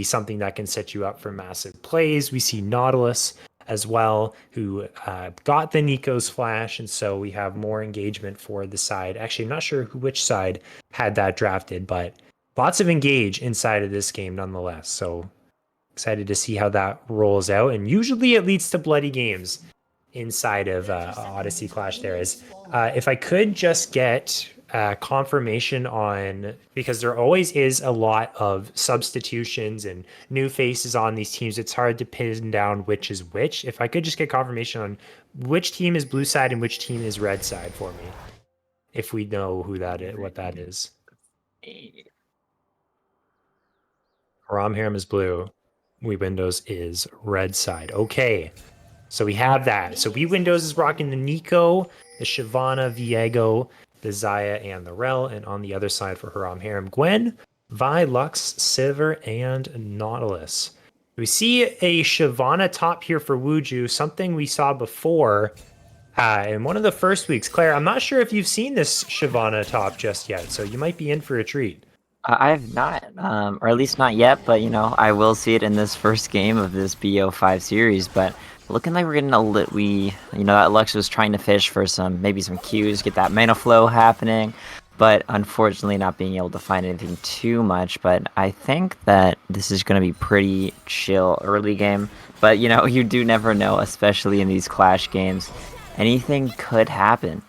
be something that can set you up for massive plays. We see Nautilus as well, who got the Nico's flash, and so we have more engagement for the side. Actually, I'm not sure which side had that drafted, but lots of engage inside of this game nonetheless. So excited to see how that rolls out, and usually it leads to bloody games inside of Odyssey Clash. There is, if I could just get confirmation on, because there always is a lot of substitutions and new faces on these teams, it's hard to pin down which is which. If I could just get confirmation on which team is blue side and which team is red side for me, if we know who that is, what that is. Romharam is blue. WeWindows is red side. Okay. So we have that. So WeWindows is rocking the Nico, the Shyvana, Viego, the Xayah, and the Rel. And on the other side for Haram Harem, Gwen, Vi, Lux, Sivir, and Nautilus. We see a Shyvana top here for Wuju, something we saw before in one of the first weeks. Claire, I'm not sure if you've seen this Shyvana top just yet, so you might be in for a treat. I have not, or at least not yet, but, I will see it in this first game of this BO5 series, but looking like we're getting that Lux was trying to fish for maybe some Qs, get that mana flow happening, but unfortunately not being able to find anything too much. But I think that this is going to be pretty chill early game, but you do never know, especially in these Clash games. Anything could happen.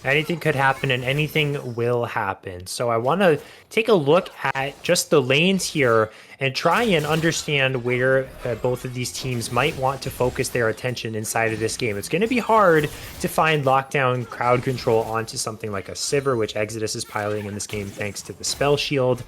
Anything could happen and anything will happen. So I want to take a look at just the lanes here and try and understand where both of these teams might want to focus their attention inside of this game. It's going to be hard to find lockdown crowd control onto something like a Sivir, which Exodus is piloting in this game thanks to the spell shield.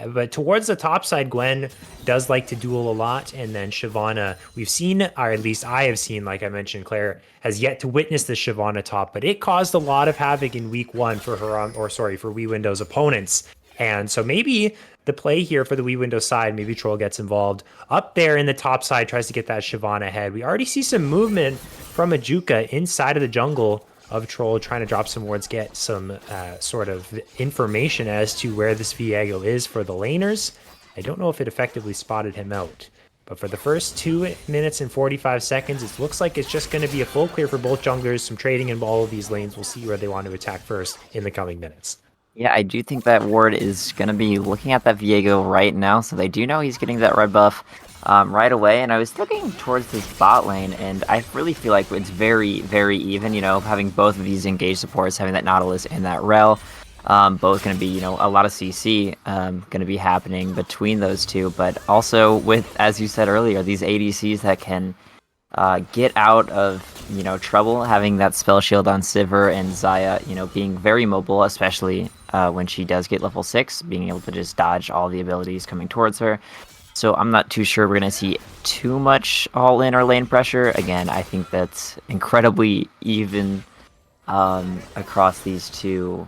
But towards the top side, Gwen does like to duel a lot, and then Shyvana, we've seen, or at least I have seen, like I mentioned, Claire has yet to witness the Shyvana top, but it caused a lot of havoc in week one for for WeWindows opponents. And so maybe the play here for the WeWindows side, maybe Troll gets involved up there in the top side, tries to get that Shyvana head. We already see some movement from Ajuka inside of the jungle of Troll, trying to drop some wards, get some sort of information as to where this Viego is for the laners. I don't know if it effectively spotted him out, but for the first 2 minutes and 45 seconds, it looks like it's just going to be a full clear for both junglers, some trading in all of these lanes. We'll see where they want to attack first in the coming minutes. Yeah, I do think that ward is going to be looking at that Viego right now, so they do know he's getting that red buff right away. And I was looking towards this bot lane, and I really feel like it's very, very even, having both of these engaged supports, having that Nautilus and that Rel, both going to be, a lot of CC going to be happening between those two, but also with, as you said earlier, these ADCs that can get out of, trouble, having that spell shield on Sivir and Xayah, being very mobile, especially when she does get level 6, being able to just dodge all the abilities coming towards her. So I'm not too sure we're going to see too much all-in or lane pressure. Again, I think that's incredibly even across these two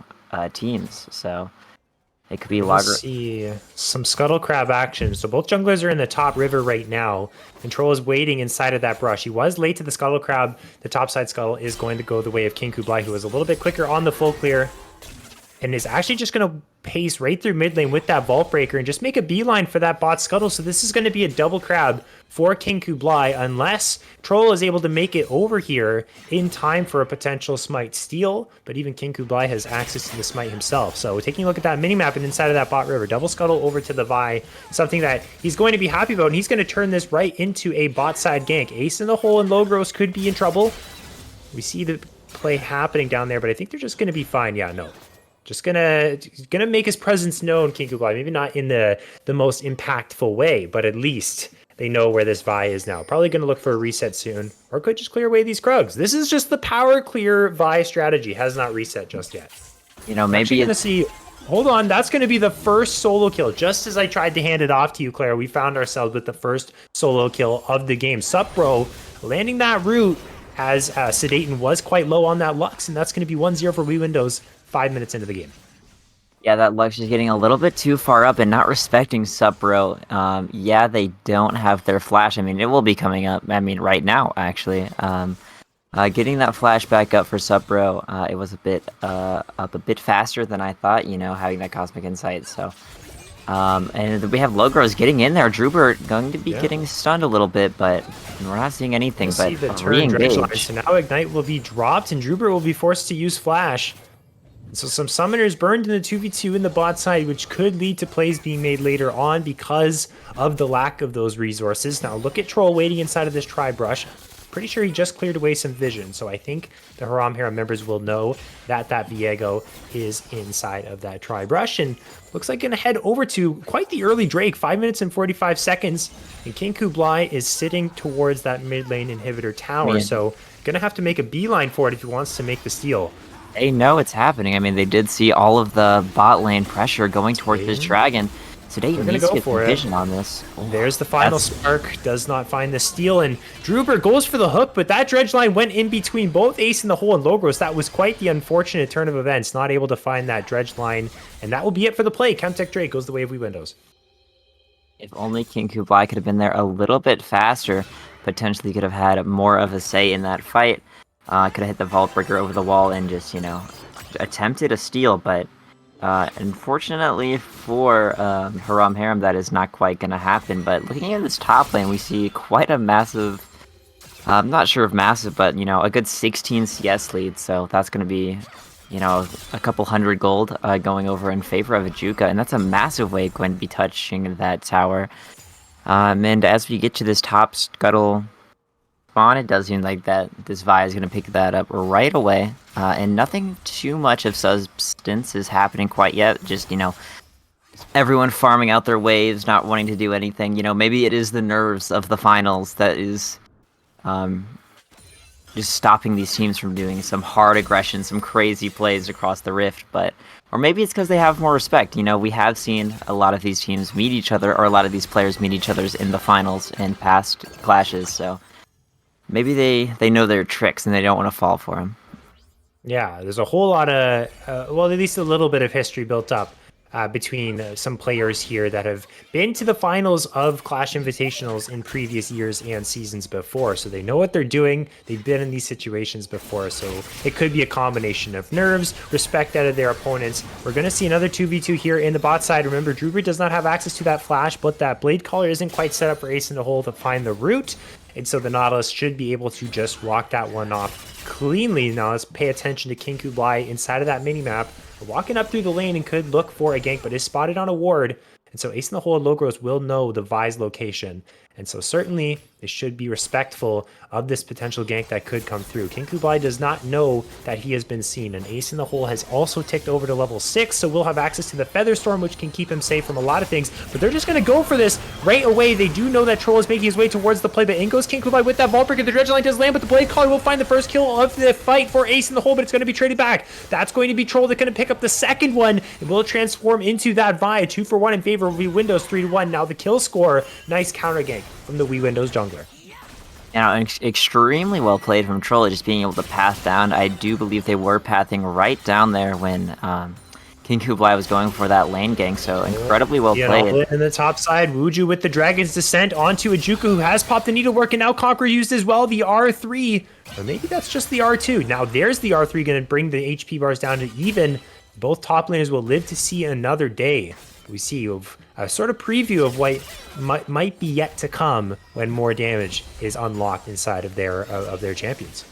teams. So it could be We'll see some Scuttle Crab action. So both junglers are in the top river right now. Control is waiting inside of that brush. He was late to the Scuttle Crab. The topside Scuttle is going to go the way of King Kublai, who was a little bit quicker on the full clear, and is actually just going to pace right through mid lane with that Vault Breaker and just make a beeline for that bot Scuttle. So this is going to be a double crab for King Kublai, unless Troll is able to make it over here in time for a potential smite steal. But even King Kublai has access to the smite himself. So taking a look at that minimap and inside of that bot river, double Scuttle over to the Vi, something that he's going to be happy about, and he's going to turn this right into a bot side gank. Ace in the hole and Logros could be in trouble. We see the play happening down there, but I think they're just going to be fine. Yeah, no. Just gonna make his presence known, King Kublai. Maybe not in the most impactful way, but at least they know where this Vi is now. Probably gonna look for a reset soon, or could just clear away these Krugs. This is just the power clear Vi strategy. Has not reset just yet. Maybe gonna see. Hold on, that's gonna be the first solo kill. Just as I tried to hand it off to you, Claire, we found ourselves with the first solo kill of the game. Sup, landing that root as Sedaten was quite low on that Lux, and that's gonna be 1-0 for WeWindows 5 minutes into the game. Yeah, that Lux is getting a little bit too far up and not respecting Supro. Yeah, they don't have their flash. I mean, it will be coming up. I mean, right now, actually. Getting that flash back up for Supro, it was a bit up a bit faster than I thought, having that Cosmic Insight. So And we have Logros getting in there. Drubert going to be getting stunned a little bit, but we're not seeing anything We'll but see the a turn dredge line. re-engage. So now Ignite will be dropped, and Drubert will be forced to use Flash. So some summoners burned in the 2v2 in the bot side, which could lead to plays being made later on because of the lack of those resources. Now look at Troll waiting inside of this tri-brush. Pretty sure he just cleared away some vision, so I think the Haram Harem members will know that that Viego is inside of that tri-brush, and looks like gonna head over to quite the early Drake, 5 minutes and 45 seconds, and King Kublai is sitting towards that mid lane inhibitor tower, so gonna have to make a beeline for it if he wants to make the steal. They know it's happening. I mean, they did see all of the bot lane pressure going towards this dragon. So they need to get some vision on this. There's the final spark. Does not find the steal, and Drubert goes for the hook, but that dredge line went in between both Ace in the Hole and Logros. That was quite the unfortunate turn of events. Not able to find that dredge line, and that will be it for the play. Chemtech Drake goes the way of Windows. If only King Kublai could have been there a little bit faster, potentially could have had more of a say in that fight. Could have hit the Vault Breaker over the wall and just, you know, attempted a steal, but unfortunately for Haram Harem, that is not quite going to happen. But looking at this top lane, we see quite a massive, I'm not sure if massive, but, you know, a good 16 CS lead. So that's going to be, you know, a couple hundred gold going over in favor of Ajuka. And that's a massive way going to be touching that tower. And as we get to this top scuttle spawn, it does seem like that this Vi is going to pick that up right away, and nothing too much of substance is happening quite yet. Just, you know, everyone farming out their waves, not wanting to do anything. You know, maybe it is the nerves of the finals that is just stopping these teams from doing some hard aggression, some crazy plays across the rift. But or maybe it's because they have more respect. You know, we have seen a lot of these teams meet each other, or a lot of these players meet each other in the finals in past clashes. So maybe they know their tricks and they don't want to fall for them. Yeah, there's a whole lot of, well, at least a little bit of history built up between some players here that have been to the finals of Clash Invitationals in previous years and seasons before. So they know what they're doing. They've been in these situations before. So it could be a combination of nerves, respect out of their opponents. We're going to see another 2v2 here in the bot side. Remember, Drubert does not have access to that flash, but that Blade Caller isn't quite set up for Ace in the Hole to find the route. And so the Nautilus should be able to just walk that one off cleanly. Now let's pay attention to King Kublai inside of that minimap. Walking up through the lane and could look for a gank, but is spotted on a ward. And so Ace in the Hole and Logros will know the Vi's location. And so certainly they should be respectful of this potential gank that could come through. King Kublai does not know that he has been seen. And Ace in the Hole has also ticked over to level 6, so we'll have access to the Featherstorm, which can keep him safe from a lot of things. But they're just going to go for this right away. They do know that Troll is making his way towards the play, but in goes King Kublai with that Vault Breaker. The Dredge Line does land, but the Blade Caller will find the first kill of the fight for Ace in the Hole, but it's going to be traded back. That's going to be Troll that's going to pick up the second one. It will transform into that Vi. 2-for-1 in favor of Windows, 3-1. Now the kill score. Nice counter gank from the Windows jungler. You know, extremely well played from Troll, just being able to path down. I do believe they were pathing right down there when King Kublai was going for that lane gank, so incredibly well played. In the top side, Wuju with the Dragon's Descent onto Ajuka, who has popped the Needlework, and now Conqueror used as well the R3. Or maybe that's just the R2. Now there's the R3 going to bring the HP bars down to even. Both top laners will live to see another day. We see a sort of preview of what might be yet to come when more damage is unlocked inside of their champions.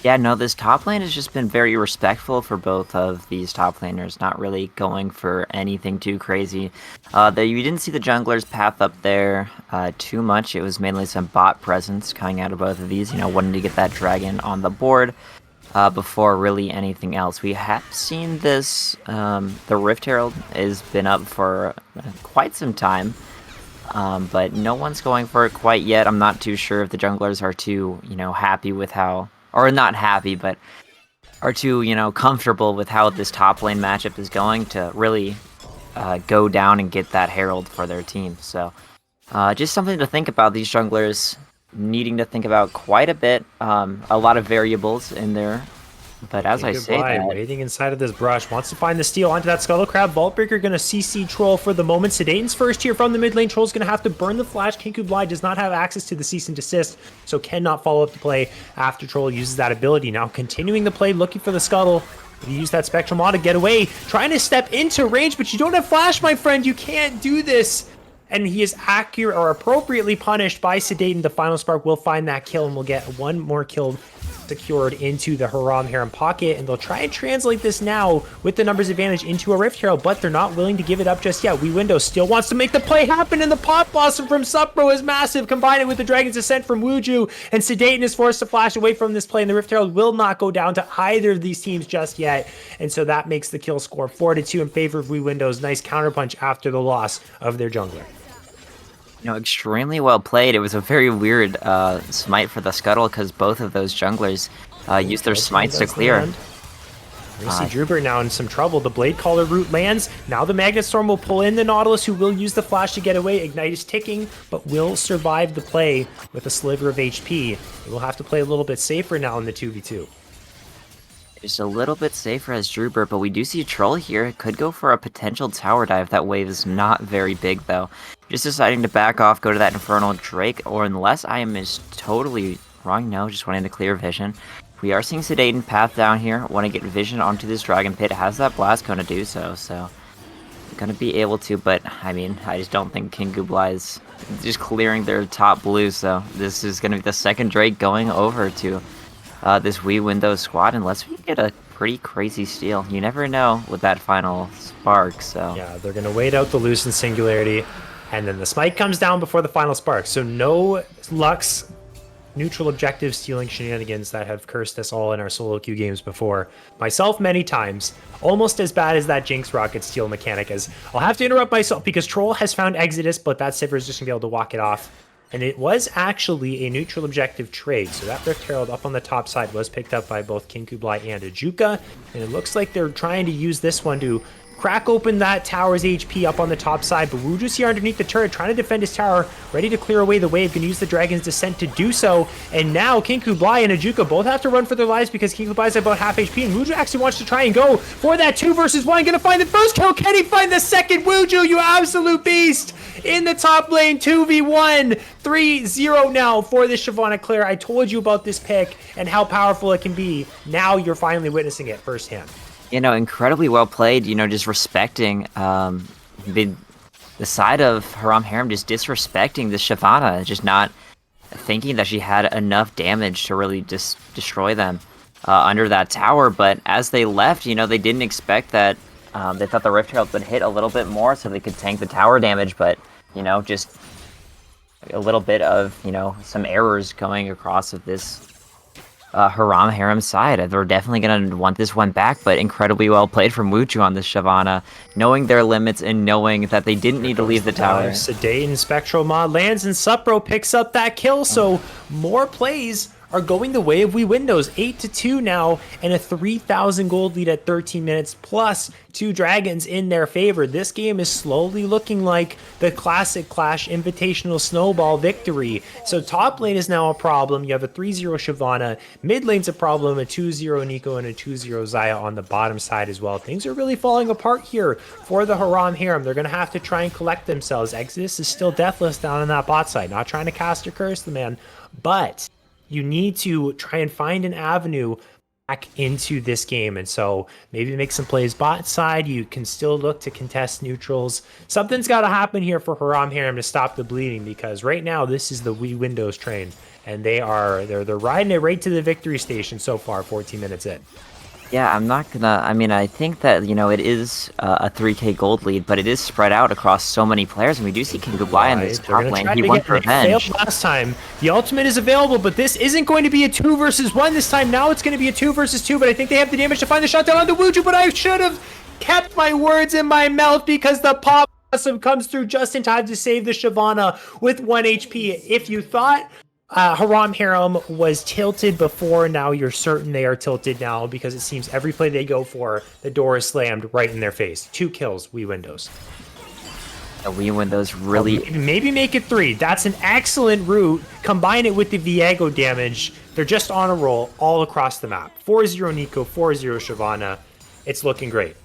Yeah, no, this top lane has just been very respectful for both of these top laners, not really going for anything too crazy. You didn't see the junglers path up there too much. It was mainly some bot presence coming out of both of these, you know, wanting to get that dragon on the board before really anything else. We have seen this, the Rift Herald has been up for quite some time, but no one's going for it quite yet. I'm not too sure if the junglers are too, you know, happy with how, or not happy, but are too, you know, comfortable with how this top lane matchup is going to really go down and get that Herald for their team. So just something to think about, these junglers needing to think about quite a bit, a lot of variables in there. But as I say that, waiting inside of this brush, wants to find the steal onto that Scuttle Crab. Vault Breaker going to CC Troll for the moment. Sedane's first here from the mid lane. Troll's going to have to burn the flash. King Kublai does not have access to the cease and desist, so cannot follow up the play after Troll uses that ability. Now continuing the play, looking for the Scuttle. You use that Spectral Maw to get away, trying to step into range, but you don't have Flash, my friend. You can't do this. And he is accurate or appropriately punished by Sedaten. The final spark will find that kill, and we'll get one more kill secured into the Haram Harem pocket, and they'll try and translate this now with the numbers advantage into a Rift Herald, but they're not willing to give it up just yet. Windows still wants to make the play happen, and the Pot Blossom from Supro is massive. Combine it with the Dragon's Descent from Wuju, and Sedaten is forced to flash away from this play, and the Rift Herald will not go down to either of these teams just yet, and so that makes the kill score 4-2 in favor of Windows. Nice counterpunch after the loss of their jungler. Extremely well played. It was a very weird smite for the Scuttle because both of those junglers used their smites to clear. We see Drubert now in some trouble. The Blade Caller route lands. Now the Magnet Storm will pull in the Nautilus, who will use the flash to get away. Ignite is ticking, but will survive the play with a sliver of HP. We'll have to play a little bit safer now in the 2v2. Just a little bit safer as Drubert, but we do see Troll here. Could go for a potential tower dive. That wave is not very big, though. Just deciding to back off, go to that Infernal Drake, or unless I am totally wrong, no, just wanting to clear vision. We are seeing Sedaten path down here. Want to get vision onto this Dragon Pit. Has that Blast Cone to do so, so gonna be able to, but I mean, I just don't think King Kublai is just clearing their top blue, so this is gonna be the second Drake going over to this Windows squad, unless we get a pretty crazy steal. You never know with that final spark, so... Yeah, they're going to wait out the Lucent Singularity, and then the Smite comes down before the final spark. So no Lux neutral objective stealing shenanigans that have cursed us all in our solo queue games before. Myself many times. Almost as bad as that Jinx Rocket steal mechanic, as I'll have to interrupt myself because Troll has found Exodus, but that Sivir is just going to be able to walk it off. And it was actually a neutral objective trade. So that Rift Herald up on the top side was picked up by both King Kublai and Ajuka. And it looks like they're trying to use this one to crack open that tower's HP up on the top side. But Wuju's here underneath the turret, trying to defend his tower, ready to clear away the wave. Gonna use the Dragon's Descent to do so. And now King Kublai and Ajuka both have to run for their lives because King Kublai's about half HP. And Wuju actually wants to try and go for that 2 versus 1. Gonna find the first kill. Can he find the second? Wuju, you absolute beast! In the top lane, 2v1, 3-0 now for the Shyvana Claire. I told you about this pick and how powerful it can be. Now you're finally witnessing it firsthand. Incredibly well played, just respecting the side of Haram Harem, just disrespecting the Shyvana, just not thinking that she had enough damage to really just destroy them under that tower. But as they left, they didn't expect that. They thought the Rift Herald would hit a little bit more so they could tank the tower damage, but, just a little bit of, some errors going across of this Haram Harem side. They're definitely going to want this one back, but incredibly well played from Wuju on this Shyvana, knowing their limits and knowing that they didn't need to leave the tower. Sedaten Spectral Mod lands and Supro picks up that kill, so more plays are going the way of Windows. 8-2 now, and a 3,000 gold lead at 13 minutes, plus 2 dragons in their favor. This game is slowly looking like the classic Clash Invitational Snowball victory. So top lane is now a problem. You have a 3-0 Shyvana. Mid lane's a problem, a 2-0 Nico and a 2-0 Xayah on the bottom side as well. Things are really falling apart here for the Haram Harem. They're going to have to try and collect themselves. Exodus is still deathless down on that bot side. Not trying to cast or curse the man, but you need to try and find an avenue back into this game. And so maybe make some plays bot side. You can still look to contest neutrals. Something's got to happen here for Haram Harem to stop the bleeding, because right now this is the Windows train, and they're riding it right to the victory station so far, 14 minutes in. Yeah, I'm not gonna... I think that, it is a 3k gold lead, but it is spread out across so many players, and we do see King Kublai in this top lane. He won for revenge. Failed last time. The ultimate is available, but this isn't going to be a 2 versus 1 this time. Now it's going to be a 2 versus 2, but I think they have the damage to find the shutdown on the Wuju, but I should have kept my words in my mouth because the Pop Blossom comes through just in time to save the Shyvana with 1 HP. If you thought Haram Harem was tilted before, now you're certain they are tilted now, because it seems every play they go for, the door is slammed right in their face. 2 kills, Windows. Windows really... Maybe make it 3. That's an excellent route. Combine it with the Viego damage. They're just on a roll all across the map. 4-0 Nico, 4-0 Shyvana. It's looking great.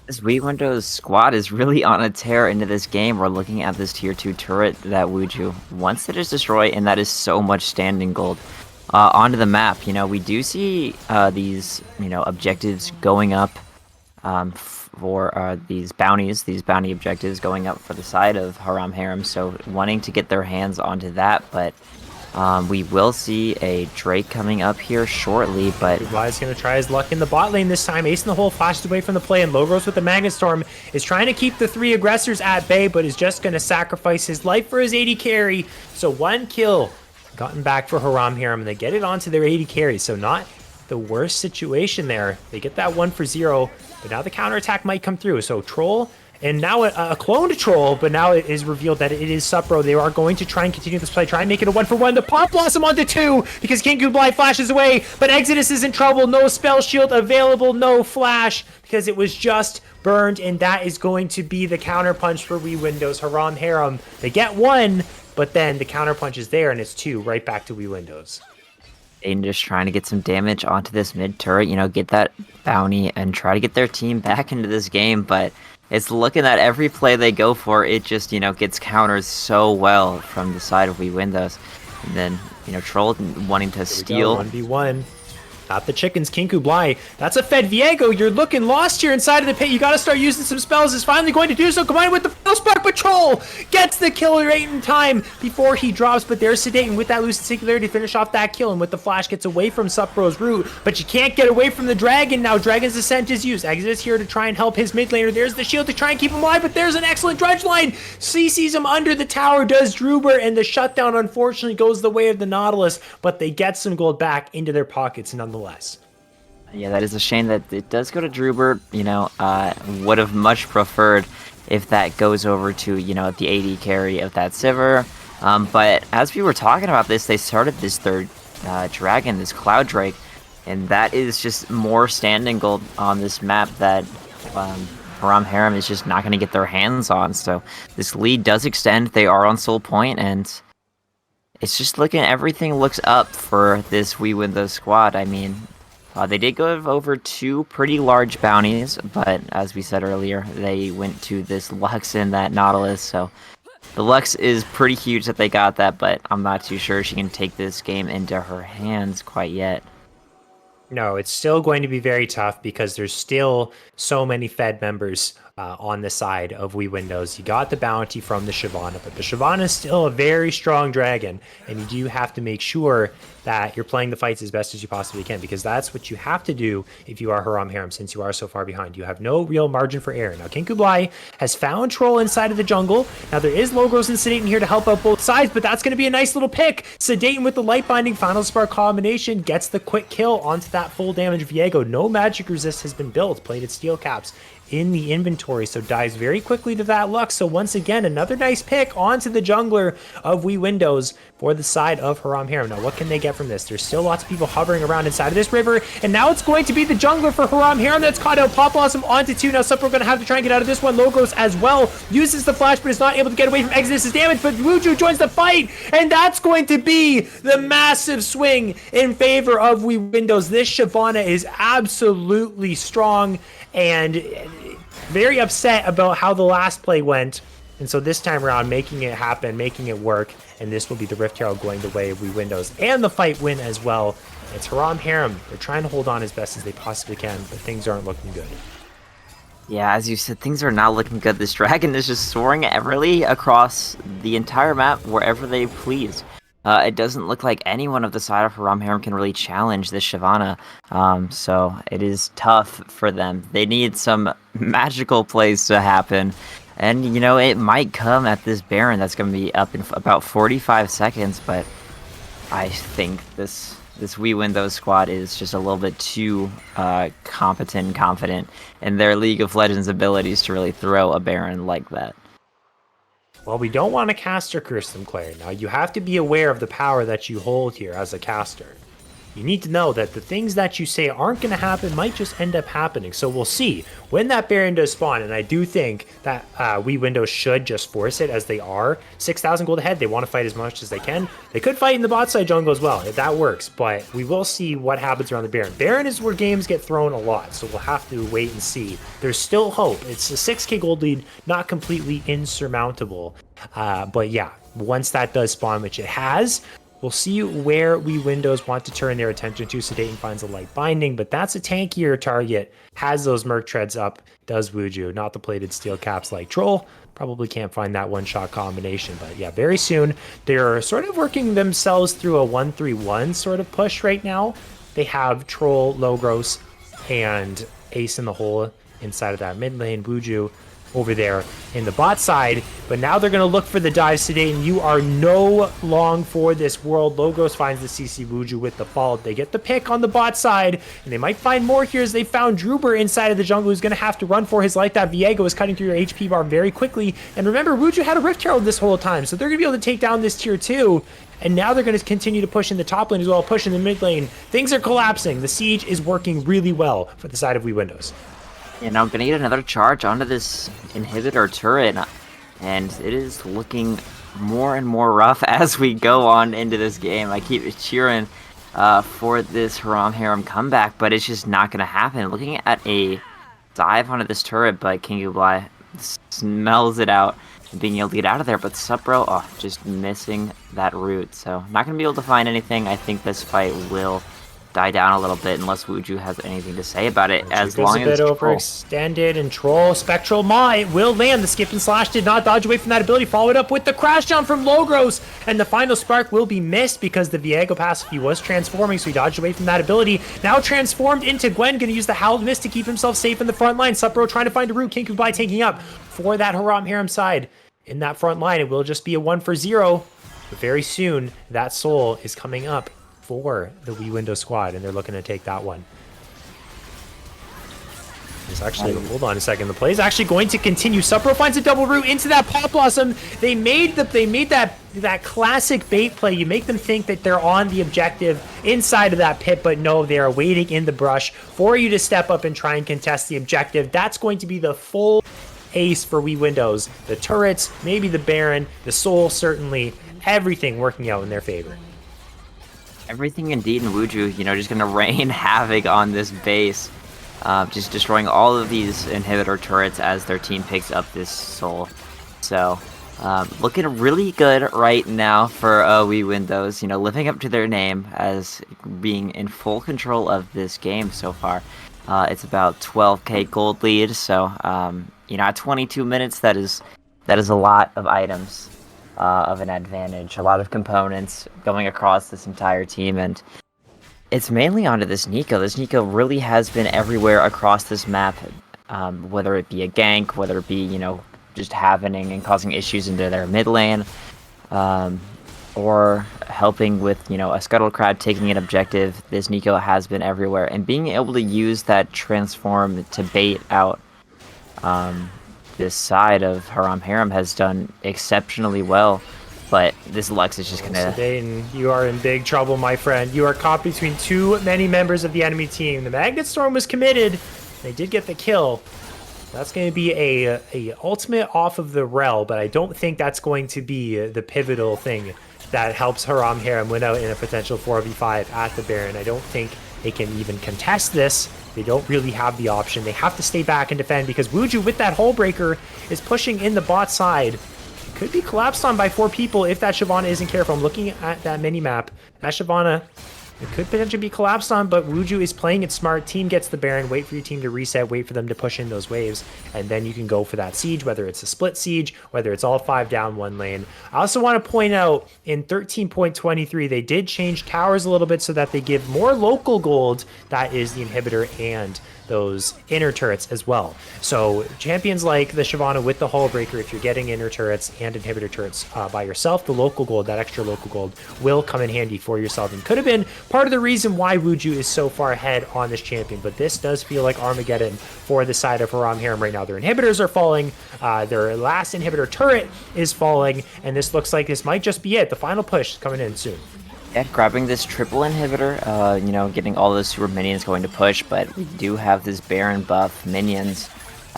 This Windows squad is really on a tear into this game. We're looking at this tier 2 turret that Wuju wants to just destroy, and that is so much standing gold. onto the map. You know, we do see these, you know, objectives going up for these bounty objectives going up for the side of Haram Harem, so wanting to get their hands onto that, but we will see a Drake coming up here shortly, but Vlad's going to try his luck in the bot lane this time. Ace in the hole flashes away from the play, and Logos with the Magnet Storm is trying to keep the 3 aggressors at bay, but is just going to sacrifice his life for his AD carry. So 1 kill gotten back for Haram Harem, and they get it onto their AD carry, so not the worst situation there. They get that 1 for 0, but now the counterattack might come through. So Troll, and now a cloned Troll, but now it is revealed that it is Supro. They are going to try and continue this play, try and make it a 1 for 1. The Pop Blossom onto 2 because King Kublai flashes away, but Exodus is in trouble. No spell shield available, no flash because it was just burned, and that is going to be the counter punch for Wee Windows. Haram Harem, they get 1, but then the counter punch is there, and it's 2 right back to Wee Windows. Aiden just trying to get some damage onto this mid turret, you know, get that bounty and try to get their team back into this game, but it's looking at every play they go for, it just, you know, gets countered so well from the side of Wee Windows. And then, you know, Troll wanting to steal. 1v1. Not the chickens, King Kublai. That's a Fed Viego. You're looking lost here inside of the pit. You got to start using some spells. Is finally going to do so. Combined with the Fatal Spark Patrol. Gets the kill rate in time before he drops. But there's Sedating with that Lucid Singularity to finish off that kill. And with the flash, gets away from Supro's root. But you can't get away from the Dragon now. Dragon's Ascent is used. Exodus here to try and help his mid laner. There's the shield to try and keep him alive. But there's an excellent Drudge line. CC's him under the tower. Does Druber. And the shutdown, unfortunately, goes the way of the Nautilus. But they get some gold back into their pockets nonetheless. Yeah, that is a shame that it does go to Druber. You know, would have much preferred if that goes over to, you know, the AD carry of that Sivir. But as we were talking about this, they started this third dragon, this Cloud Drake, and that is just more standing gold on this map that Haram Harem is just not going to get their hands on. So this lead does extend. They are on Soul Point, and it's just looking, everything looks up for this Wee Windows squad. I mean, they did go over 2 pretty large bounties, but as we said earlier, they went to this Lux and that Nautilus, so the Lux is pretty huge that they got that, but I'm not too sure she can take this game into her hands quite yet. No, it's still going to be very tough because there's still so many Fed members on the side of Wee Windows. You got the bounty from the Shyvana, but the Shyvana is still a very strong dragon, and you do have to make sure that you're playing the fights as best as you possibly can, because that's what you have to do if you are Haram Harem, since you are so far behind. You have no real margin for error. Now, King Kublai has found Troll inside of the jungle. Now, there is Logos and Sedating here to help out both sides, but that's going to be a nice little pick. Sedating with the Light Binding Final Spark combination gets the quick kill onto that full damage Viego. No magic resist has been built. Plated steel caps in the inventory, so dies very quickly to that Lux. So once again, another nice pick onto the jungler of Wee Windows for the side of Haram Harem. Now, what can they get from this? There's still lots of people hovering around inside of this river, and now it's going to be the jungler for Haram Harem that's caught out. Pop Blossom onto 2. Now, Supper going to have to try and get out of this one. Logos as well uses the flash, but is not able to get away from Exodus's damage, but Wuju joins the fight, and that's going to be the massive swing in favor of Wee Windows. This Shyvana is absolutely strong, and very upset about how the last play went, and so this time around making it happen, making it work, and this will be the Rift Herald going the way of Wee Windows and the fight win as well. It's Haram Harem. They're trying to hold on as best as they possibly can, but things aren't looking good. Yeah, as you said, things are not looking good. This dragon is just soaring really across the entire map wherever they please. It doesn't look like anyone of the side of Haram Harem can really challenge this Shyvana, so it is tough for them. They need some magical plays to happen, and you know, it might come at this Baron that's going to be up in about 45 seconds, but I think this Wee Windows squad is just a little bit too competent and confident in their League of Legends abilities to really throw a Baron like that. Well, we don't want to caster curse them, Claire. Now, you have to be aware of the power that you hold here as a caster. You need to know that the things that you say aren't going to happen might just end up happening. So we'll see when that Baron does spawn, and I do think that Wee Windows should just force it, as they are 6,000 gold ahead. They want to fight as much as they can. They could fight in the bot side jungle as well, if that works, but we will see what happens around the Baron. Baron is where games get thrown a lot, so we'll have to wait and see. There's still hope. It's a 6k gold lead, not completely insurmountable, but yeah, once that does spawn, which it has, We'll see where we Windows want to turn their attention to. Sedaten finds a light binding, but that's a tankier target. Has those Merc Treads up, does Wuju. Not the plated steel caps like Troll. Probably can't find that one-shot combination, but yeah, very soon. They're sort of working themselves through a 1-3-1 sort of push right now. They have Troll, Logros, and Ace in the hole inside of that mid lane. Wuju over there in the bot side, but now they're going to look for the dive. Sedaten, you are no long for this world. Logos finds the CC. Wuju with the fall. They get the pick on the bot side, and they might find more here as they found Druber inside of the jungle, who's going to have to run for his life. That Viego is cutting through your HP bar very quickly, and remember, Wuju had a Rift Herald this whole time, so they're going to be able to take down this tier 2, and now they're going to continue to push in the top lane as well, push in the mid lane. Things are collapsing. The siege is working really well for the side of Windows. You know, gonna get another charge onto this inhibitor turret, and it is looking more and more rough as we go on into this game. I keep cheering for this Haram Harem comeback, but it's just not gonna happen. Looking at a dive onto this turret, but King Ublai smells it out, and being able to get out of there, but Supro, just missing that route. So not gonna be able to find anything. I think this fight will die down a little bit unless Wuju has anything to say about it. As long as a bit overextended, and Troll Spectral Maw, it will land. The skip and slash did not dodge away from that ability. Followed up with the crash down from Logros, and the final spark will be missed because the Viego passive, he was transforming, so he dodged away from that ability. Now transformed into Gwen, gonna use the Howled Mist to keep himself safe in the front line. Supro trying to find a route. King Kubai taking up for that Haram Harem side. In that front line, it will just be a 1-for-0, but very soon that soul is coming up for the Windows squad, and they're looking to take that one. There's actually, hold on a second, the play is actually going to continue. Supro finds a double route into that Pop Blossom. They made that classic bait play. You make them think that they're on the objective inside of that pit, but no, they are waiting in the brush for you to step up and try and contest the objective. That's going to be the full ace for Windows. The turrets, maybe the Baron, the Soul, certainly everything working out in their favor. Everything indeed in Wuju, you know, just gonna rain havoc on this base. Just destroying all of these inhibitor turrets as their team picks up this soul. So, looking really good right now for Windows, you know, living up to their name as being in full control of this game so far. It's about 12k gold lead, so, you know, at 22 minutes, that is a lot of items. Of an advantage, a lot of components going across this entire team, and it's mainly onto this Neeko. This Neeko really has been everywhere across this map, whether it be a gank, whether it be, you know, just happening and causing issues into their mid lane, or helping with, you know, a Scuttle Crab taking an objective. This Neeko has been everywhere, and being able to use that transform to bait out this side of Haram Harem has done exceptionally well, but this Lux is just gonna... Sedaten, you are in big trouble, my friend. You are caught between too many members of the enemy team. The Magnet Storm was committed. They did get the kill. That's going to be a ultimate off of the Rel, but I don't think that's going to be the pivotal thing that helps Haram Harem win out in a potential 4v5 at the Baron. I don't think they can even contest this. They don't really have the option. They have to stay back and defend because Wuju with that Hull Breaker is pushing in the bot side. Could be collapsed on by 4 people if that Shyvana isn't careful. I'm looking at that mini-map. That Shyvana, it could potentially be collapsed on, but Wuju is playing it smart. Team gets the Baron. Wait for your team to reset. Wait for them to push in those waves. And then you can go for that siege, whether it's a split siege, whether it's all 5 down 1 lane. I also want to point out in 13.23, they did change towers a little bit so that they give more local gold. That is the inhibitor and those inner turrets as well. So champions like the Shyvana with the Hull Breaker, if you're getting inner turrets and inhibitor turrets by yourself, the local gold, that extra local gold, will come in handy for yourself and could have been part of the reason why Wuju is so far ahead on this champion. But this does feel like Armageddon for the side of Haram Harem right now. Their inhibitors are falling, their last inhibitor turret is falling, and this looks like this might just be it. The final push is coming in soon. Yeah, grabbing this triple inhibitor, you know, getting all those super minions going to push, but we do have this Baron buff minions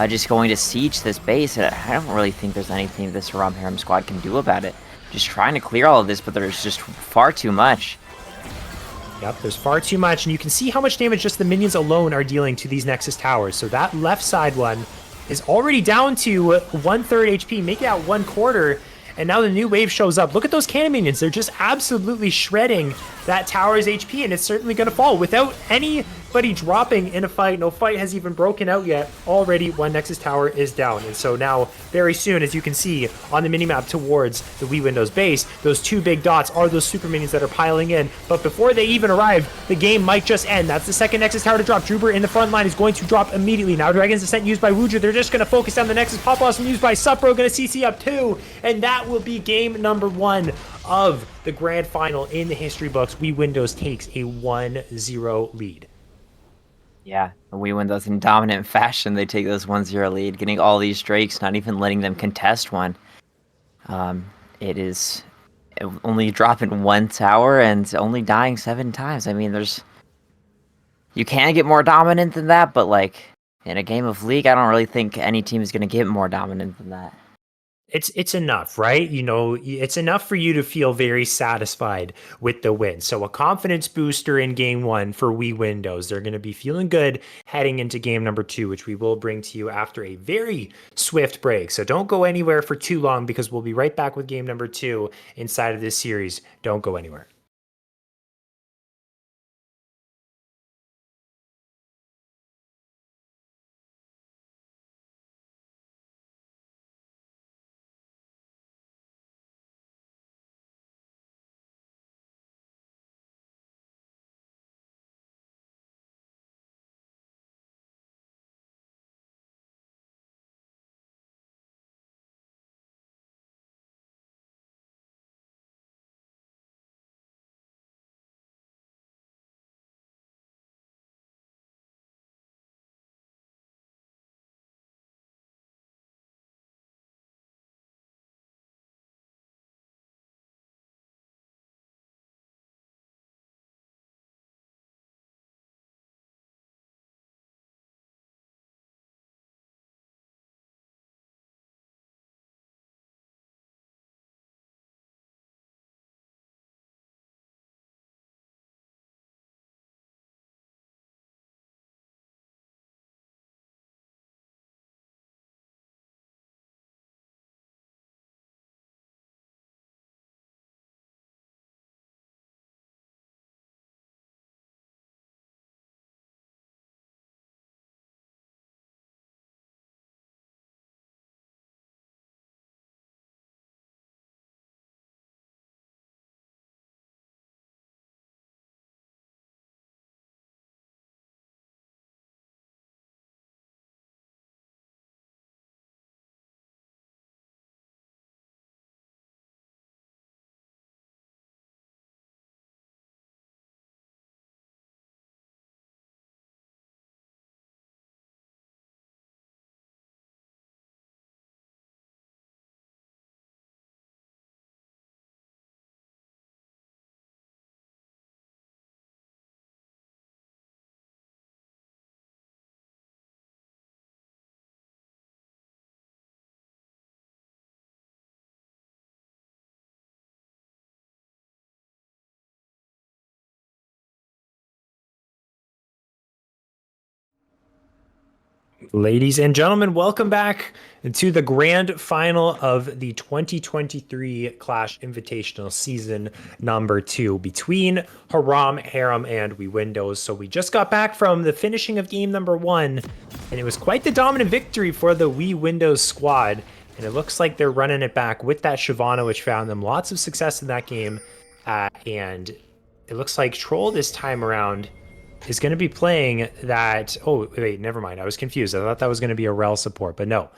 just going to siege this base, and I don't really think there's anything this Haram Harem squad can do about it. Just trying to clear all of this, but there's just far too much. Yep, there's far too much, and you can see how much damage just the minions alone are dealing to these Nexus towers. So that left side one is already down to 1/3 HP, making out 1/4. And now the new wave shows up. Look at those cannon minions. They're just absolutely shredding that tower's HP, and it's certainly going to fall without anybody dropping in a fight. No fight has even broken out yet. Already one Nexus tower is down. And so now, very soon, as you can see on the minimap towards the Wii Windows base, those two big dots are those super minions that are piling in. But before they even arrive, the game might just end. That's the second Nexus tower to drop. Druber in the front line is going to drop immediately. Now Dragon's Descent used by Wuja. They're just going to focus down the Nexus. Pop Blossom used by Supro, going to CC up 2. And that will be game number 1 of the grand final in the history books. Wii Windows takes a 1-0 lead. Yeah, we win those in dominant fashion. They take those 1-0 lead, getting all these Drakes, not even letting them contest one. It is only dropping 1 tower and only dying 7 times. I mean, you can get more dominant than that, but like in a game of League, I don't really think any team is going to get more dominant than that. It's enough, right? You know, it's enough for you to feel very satisfied with the win. So a confidence booster in game 1 for Wii Windows. They're going to be feeling good heading into game number 2, which we will bring to you after a very swift break. So don't go anywhere for too long, because we'll be right back with game number 2 inside of this series. Don't go anywhere. Ladies and gentlemen, welcome back to the grand final of the 2023 Clash Invitational Season number 2 between Haram, Harem, and Wii Windows. So we just got back from the finishing of game number 1, and it was quite the dominant victory for the Wii Windows squad. And it looks like they're running it back with that Shyvana, which found them lots of success in that game. And it looks like Troll this time around is going to be playing that. Oh, wait, never mind. I was confused. I thought that was going to be a Rel support, but no.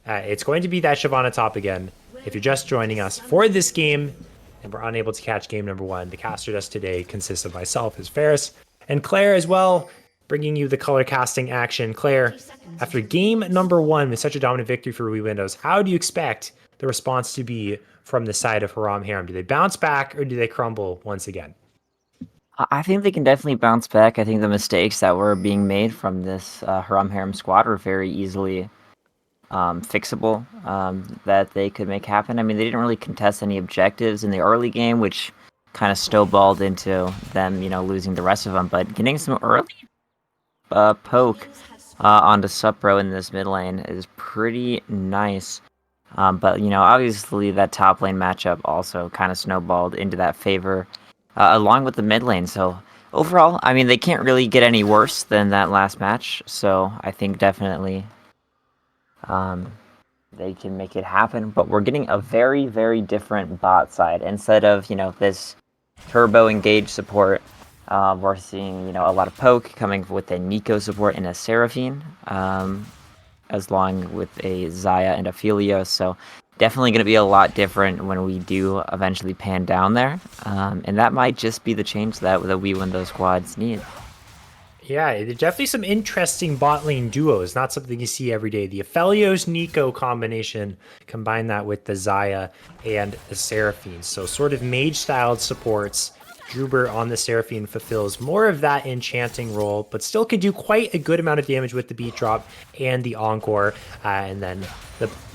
It's going to be that Shyvana top again. If you're just joining us for this game and we're unable to catch game number 1, the caster desk today consists of myself as Ferris and Claire as well, bringing you the color casting action. Claire, after game number 1 with such a dominant victory for Wii Windows, how do you expect the response to be from the side of Haram Harem? Do they bounce back or do they crumble once again? I think they can definitely bounce back. I think the mistakes that were being made from this Haram Harem squad are very easily fixable, that they could make happen. I mean, they didn't really contest any objectives in the early game, which kind of snowballed into them, losing the rest of them. But getting some early poke onto Supro in this mid lane is pretty nice. But, obviously that top lane matchup also kind of snowballed into that favor, along with the mid lane. So overall, I mean, they can't really get any worse than that last match. So I think definitely they can make it happen. But we're getting a very, very different bot side. Instead of, this turbo engage support, we're seeing, a lot of poke coming with a Nico support and a Seraphine. As long with a Zaya and a Philios, so definitely going to be a lot different when we do eventually pan down there, and that might just be the change that we win those squads need. Yeah, there's definitely some interesting bot lane duos. Not something you see every day. The Aphelios Nico combination, combine that with the Zaya and the Seraphine. So sort of mage styled supports. Druber on the Seraphine fulfills more of that enchanting role, but still can do quite a good amount of damage with the beat drop and the encore. And then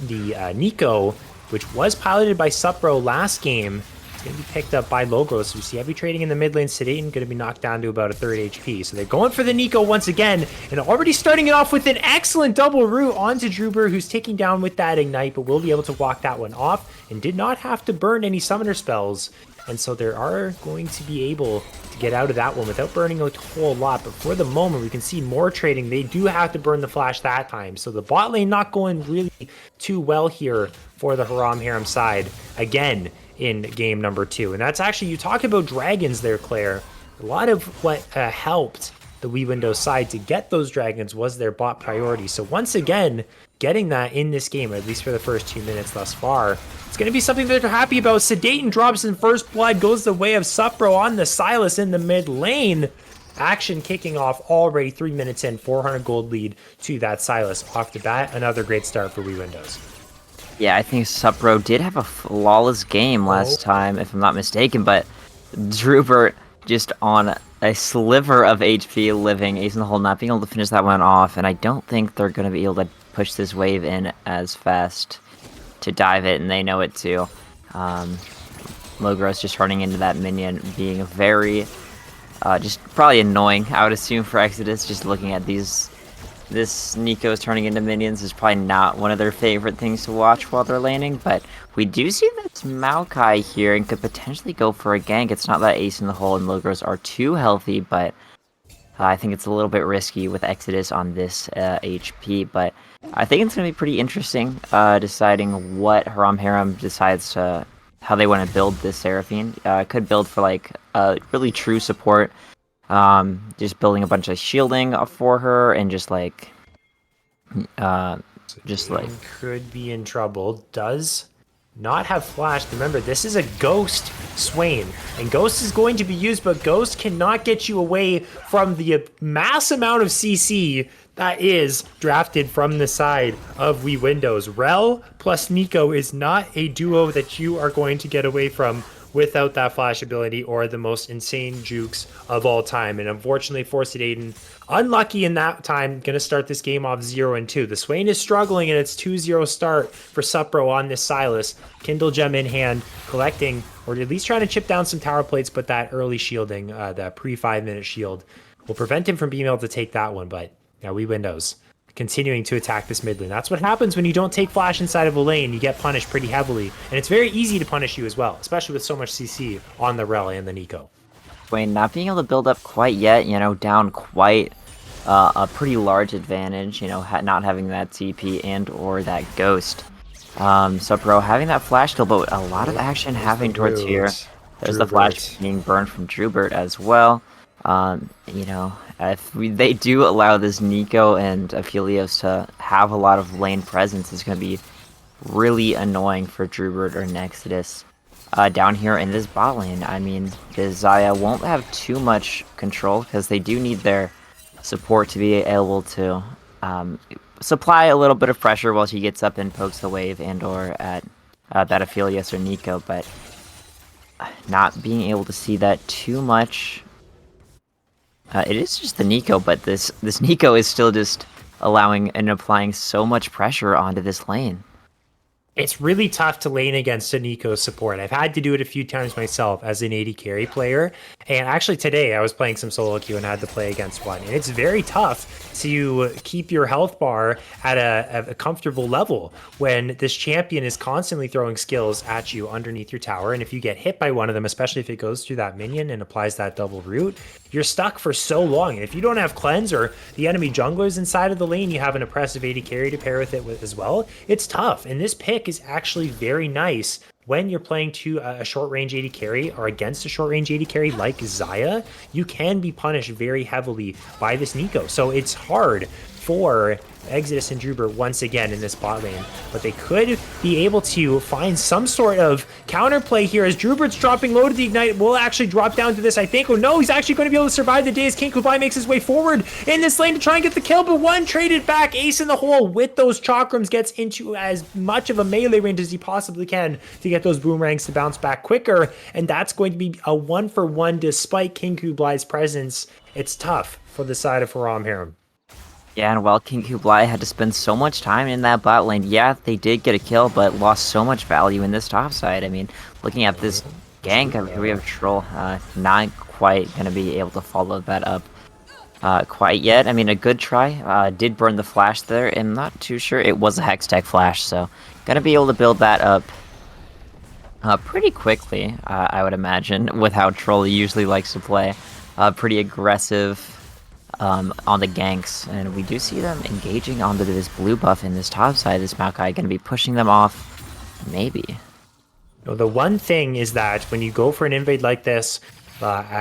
the Nico, which was piloted by Supro last game, it's going to be picked up by Logos. We see heavy trading in the mid lane. Sedaten going to be knocked down to about a third HP. So they're going for the Nico once again, and already starting it off with an excellent double root onto Druber, who's taking down with that Ignite, but will be able to walk that one off and did not have to burn any summoner spells. And so they are going to be able to get out of that one without burning a whole lot. But for the moment, we can see more trading. They do have to burn the flash that time. So the bot lane not going really too well here for the Haram Harem side again in game number 2. And that's actually, you talk about dragons there, Claire. A lot of what helped the Wii Windows side to get those dragons was their bot priority. So once again, getting that in this game, at least for the first 2 minutes thus far, it's going to be something that they're happy about. Sedaten drops in first blood, goes the way of Supro on the Sylas in the mid lane. Action kicking off already 3 minutes in, 400 gold lead to that Sylas off the bat. Another great start for Wii Windows. Yeah, I think Supro did have a flawless game last time, if I'm not mistaken, but Drubert just on a sliver of HP living, ace in the hole, not being able to finish that one off, and I don't think they're going to be able to push this wave in as fast to dive it, and they know it too. Logros just running into that minion, being very, just probably annoying, I would assume, for Exodus, just looking at this Nico's turning into minions is probably not one of their favorite things to watch while they're laning, but we do see that Maokai here and could potentially go for a gank. It's not that ace in the hole and Logros are too healthy, but I think it's a little bit risky with Exodus on this HP, but I think it's going to be pretty interesting deciding what Haram Harem decides to, how they want to build this Seraphine. Could build for like a really true support, just building a bunch of shielding for her and just like could be in trouble. Does not have flash. Remember, this is a Ghost Swain, and Ghost is going to be used, but Ghost cannot get you away from the mass amount of CC that is drafted from the side of Wii Windows. Rel plus Nico is not a duo that you are going to get away from without that flash ability or the most insane jukes of all time. And unfortunately for Sedaten, unlucky in that time, going to start this game off 0-2. The Swain is struggling in its 2-0 start for Supro on this Sylas. Kindle Gem in hand, collecting, or at least trying to chip down some tower plates, but that early shielding, that pre-5-minute shield, will prevent him from being able to take that one. But now Wii Windows continuing to attack this mid lane. That's what happens when you don't take flash inside of a lane. You get punished pretty heavily, and it's very easy to punish you as well, especially with so much CC on the Rel and the Nico. Wayne not being able to build up quite yet, down quite a pretty large advantage, not having that TP and or that Ghost. Supro having that flash kill, but a lot of action happening towards here. There's the flash being burned from Drubert as well. If they do allow this Nico and Aphelios to have a lot of lane presence, it's going to be really annoying for Drubert or Nexodus. Down here in this bot lane, I mean, the Zaya won't have too much control because they do need their support to be able to supply a little bit of pressure while she gets up and pokes the wave and or at that Aphelios or Nico, but not being able to see that too much. It is just the Nico, but this Nico is still just allowing and applying so much pressure onto this lane. It's really tough to lane against a Nico support. I've had to do it a few times myself as an AD carry player. And actually today I was playing some solo queue and had to play against one. And it's very tough to keep your health bar at a comfortable level when this champion is constantly throwing skills at you underneath your tower. And if you get hit by one of them, especially if it goes through that minion and applies that double root, you're stuck for so long. And if you don't have cleanse or the enemy junglers inside of the lane, you have an oppressive AD carry to pair with it as well. It's tough. And this pick is actually very nice when you're playing to a short range AD carry or against a short range AD carry like Xayah. You can be punished very heavily by this Nico. So it's hard for Exodus and Druber once again in this bot lane, but they could be able to find some sort of counterplay here as Drubert's dropping low to the Ignite. Will actually drop down to this, I think. Oh no, he's actually going to be able to survive the day as King Kublai makes his way forward in this lane to try and get the kill, but one traded back. Ace in the hole with those chakrams gets into as much of a melee range as he possibly can to get those boomerangs to bounce back quicker, and that's going to be a 1-for-1 despite King Kublai's presence. It's tough for the side of Haram Harem. Yeah, and while King Kublai had to spend so much time in that bot lane, yeah, they did get a kill, but lost so much value in this top side. I mean, looking at this gank, here we have Troll, not quite going to be able to follow that up quite yet. I mean, a good try, did burn the flash there, and not too sure it was a Hextech flash, so going to be able to build that up pretty quickly, I would imagine, with how Troll usually likes to play. Pretty aggressive on the ganks, and we do see them engaging onto this blue buff in this top side. This Maokai going to be pushing them off, maybe. No, the one thing is that when you go for an invade like this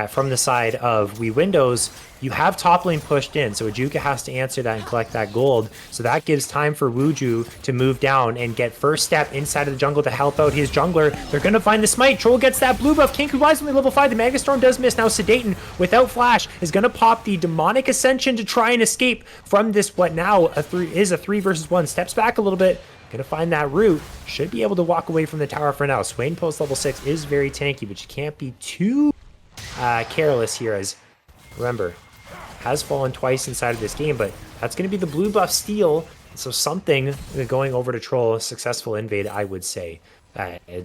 from the side of We Windows, you have top lane pushed in, so Ajuka has to answer that and collect that gold. So that gives time for Wuju to move down and get first step inside of the jungle to help out his jungler. They're going to find the smite. Troll gets that blue buff. King Kublai's only level 5. The Megastorm does miss. Now Sedaten, without flash, is going to pop the Demonic Ascension to try and escape from this, what now is a 3 versus 1. Steps back a little bit. Gonna find that root. Should be able to walk away from the tower for now. Swain post level 6 is very tanky, but you can't be too careless here, as remember, has fallen twice inside of this game, but that's going to be the blue buff steal. So something going over to Troll, a successful invade, I would say.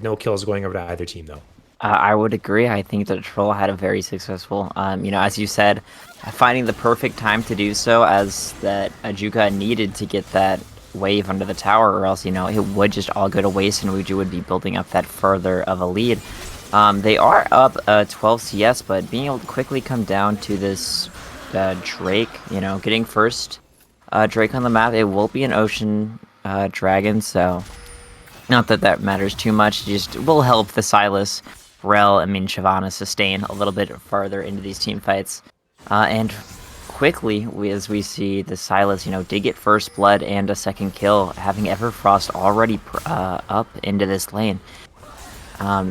No kills going over to either team, though. I would agree. I think that Troll had a very successful, as you said, finding the perfect time to do so, as that Ajuka needed to get that wave under the tower, or else, it would just all go to waste and Wuju would be building up that further of a lead. They are up 12 CS, but being able to quickly come down to this Drake, getting first Drake on the map, it will be an Ocean Dragon, so not that that matters too much, just will help the Sylas, Rel, Shyvana sustain a little bit further into these team fights. And quickly, as we see the Sylas, did get first blood and a second kill, having Everfrost already up into this lane.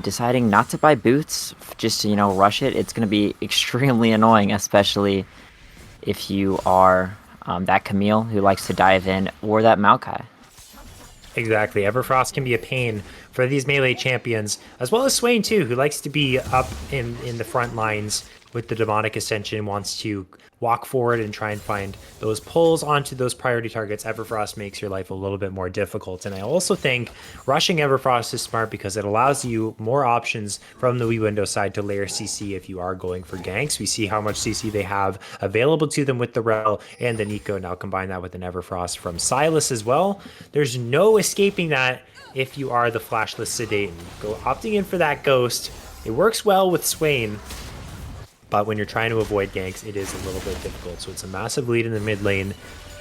Deciding not to buy boots, just to, rush it, it's going to be extremely annoying, especially if you are that Camille who likes to dive in, or that Maokai. Exactly. Everfrost can be a pain for these melee champions, as well as Swain too, who likes to be up in the front lines with the Demonic Ascension, wants to walk forward and try and find those pulls onto those priority targets. Everfrost makes your life a little bit more difficult. And I also think rushing Everfrost is smart because it allows you more options from the WeWindow side to layer CC if you are going for ganks. We see how much CC they have available to them with the Rel and the Nico. Now combine that with an Everfrost from Sylas as well. There's no escaping that if you are the flashless Sedaten. Go opting in for that Ghost. It works well with Swain, but when you're trying to avoid ganks, it is a little bit difficult. So it's a massive lead in the mid lane.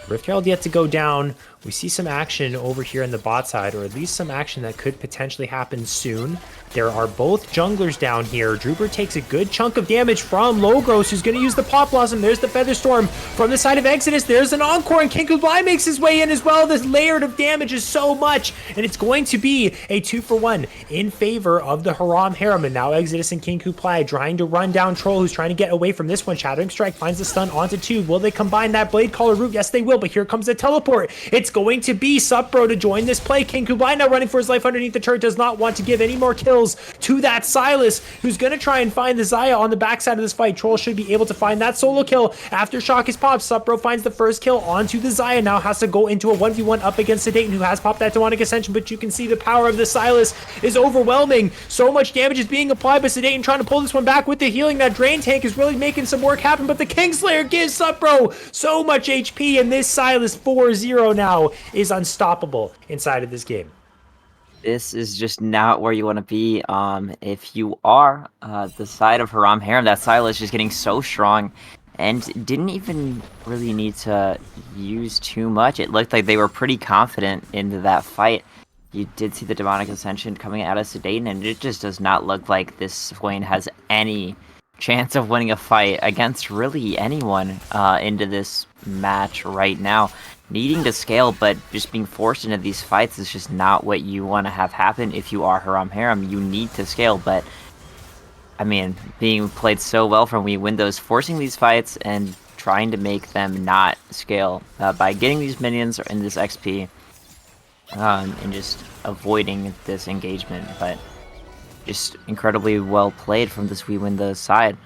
Rift Herald yet to go down. We see some action over here in the bot side, or at least some action that could potentially happen soon. There are both junglers down here. Druber takes a good chunk of damage from Logros, who's going to use the Pop Blossom. There's the Featherstorm from the side of Exodus. There's an Encore, and King Kublai makes his way in as well. This layered of damage is so much, and it's going to be a 2-for-1 in favor of the Haram Harem. And now Exodus and King Kublai trying to run down Troll, who's trying to get away from this one. Shattering Strike finds the stun onto 2. Will they combine that Blade Caller route? Yes, they will, but here comes the teleport. It's going to be Supro to join this play. King Kublai now running for his life underneath the turret, does not want to give any more kills kills to that Silas, who's going to try and find the Xayah on the backside of this fight. Troll should be able to find that solo kill. After Shock is popped, Supro finds the first kill onto the Xayah. Now has to go into a 1v1 up against Sedaten, who has popped that demonic ascension, but you can see the power of the Silas is overwhelming. So much damage is being applied by Sedaten, trying to pull this one back with the healing. That drain tank is really making some work happen, but the Kingslayer gives Supro so much HP, and this Silas 4-0 now is unstoppable inside of this game. This is just not where you want to be. If you are the side of Haram Harem, that Silas just getting so strong and didn't even really need to use too much. It looked like they were pretty confident into that fight. You did see the demonic ascension coming out of Sedaten, and it just does not look like this Swain has any chance of winning a fight against really anyone into this match right now. Needing to scale, but just being forced into these fights is just not what you want to have happen if you are Haram Harem. You need to scale, but I mean, being played so well from Windows, forcing these fights and trying to make them not scale by getting these minions in this XP and just avoiding this engagement, but just incredibly well played from this Windows side.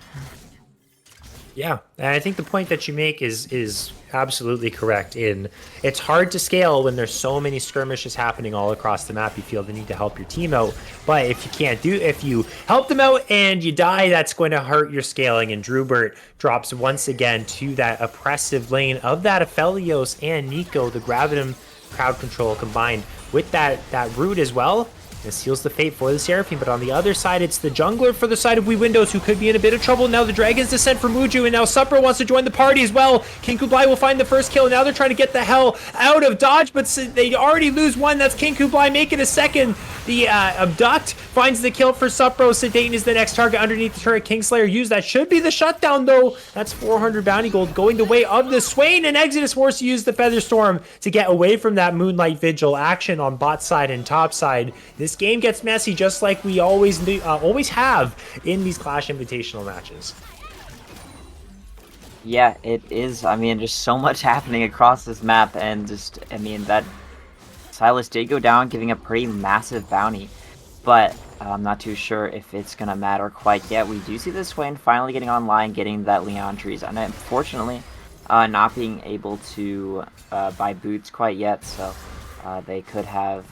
Yeah, and I think the point that you make is absolutely correct. It's hard to scale when there's so many skirmishes happening all across the map. You feel the need to help your team out, but if you help them out and you die, that's going to hurt your scaling. And Drubert drops once again to that oppressive lane of that Aphelios and Nico, the Gravitum crowd control combined with that root as well. This seals the fate for the Seraphim, but on the other side, it's the jungler for the side of Windows who could be in a bit of trouble. Now the Dragon's Descent for Muju, and now Supra wants to join the party as well. King Kublai will find the first kill. Now they're trying to get the hell out of dodge, but they already lose one. That's King Kublai making a second. The Abduct finds the kill for Supro. Sedaten is the next target underneath the turret. Kingslayer used. That should be the shutdown, though. That's 400 bounty gold going the way of the Swain, and Exodus forced to use the Feather Storm to get away from that Moonlight Vigil action on bot side and top side. This game gets messy, just like we always have in these Clash Invitational matches. Yeah, it is. I mean, just so much happening across this map, and just, I mean, that Silas did go down, giving a pretty massive bounty, but I'm not too sure if it's going to matter quite yet. We do see the Swain finally getting online, getting that Leandries, and unfortunately, not being able to buy boots quite yet, so they could have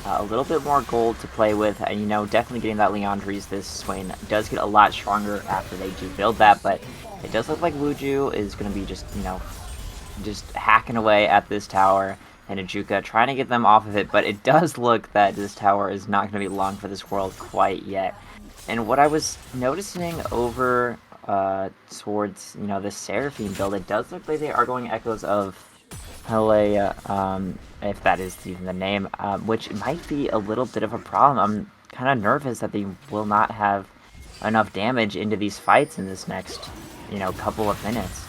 a little bit more gold to play with, and you know, definitely getting that Leandries. This Swain does get a lot stronger after they do build that, but it does look like Wuju is going to be just, you know, just hacking away at this tower, and Ajuka trying to get them off of it, but it does look that this tower is not going to be long for this world quite yet. And what I was noticing over towards, you know, this Seraphim build, it does look like they are going echoes of Helea, if that is even the name, which might be a little bit of a problem. I'm kind of nervous that they will not have enough damage into these fights in this next, you know, couple of minutes.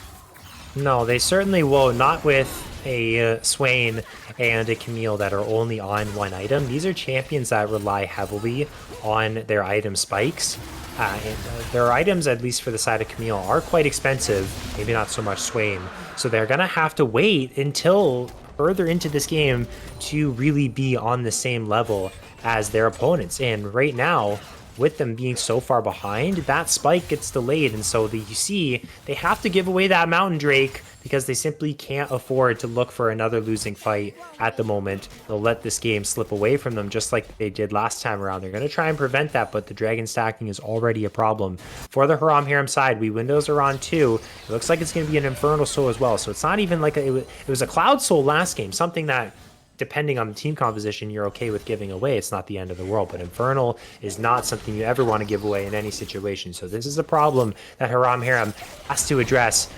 No, they certainly will not with a Swain and a Camille that are only on one item. These are champions that rely heavily on their item spikes. And their items, at least for the side of Camille, are quite expensive. Maybe not so much Swain. So they're going to have to wait until further into this game to really be on the same level as their opponents. And right now, with them being so far behind, that spike gets delayed. And so you see, they have to give away that Mountain Drake because they simply can't afford to look for another losing fight at the moment. They'll let this game slip away from them just like they did last time around. They're going to try and prevent that, but the dragon stacking is already a problem. For the Haram Harem side, Windows are on 2. It looks like it's going to be an Infernal Soul as well. So it's not even like it was a Cloud Soul last game, something that, depending on the team composition, you're okay with giving away. It's not the end of the world, but Infernal is not something you ever want to give away in any situation. So this is a problem that Haram Harem has to address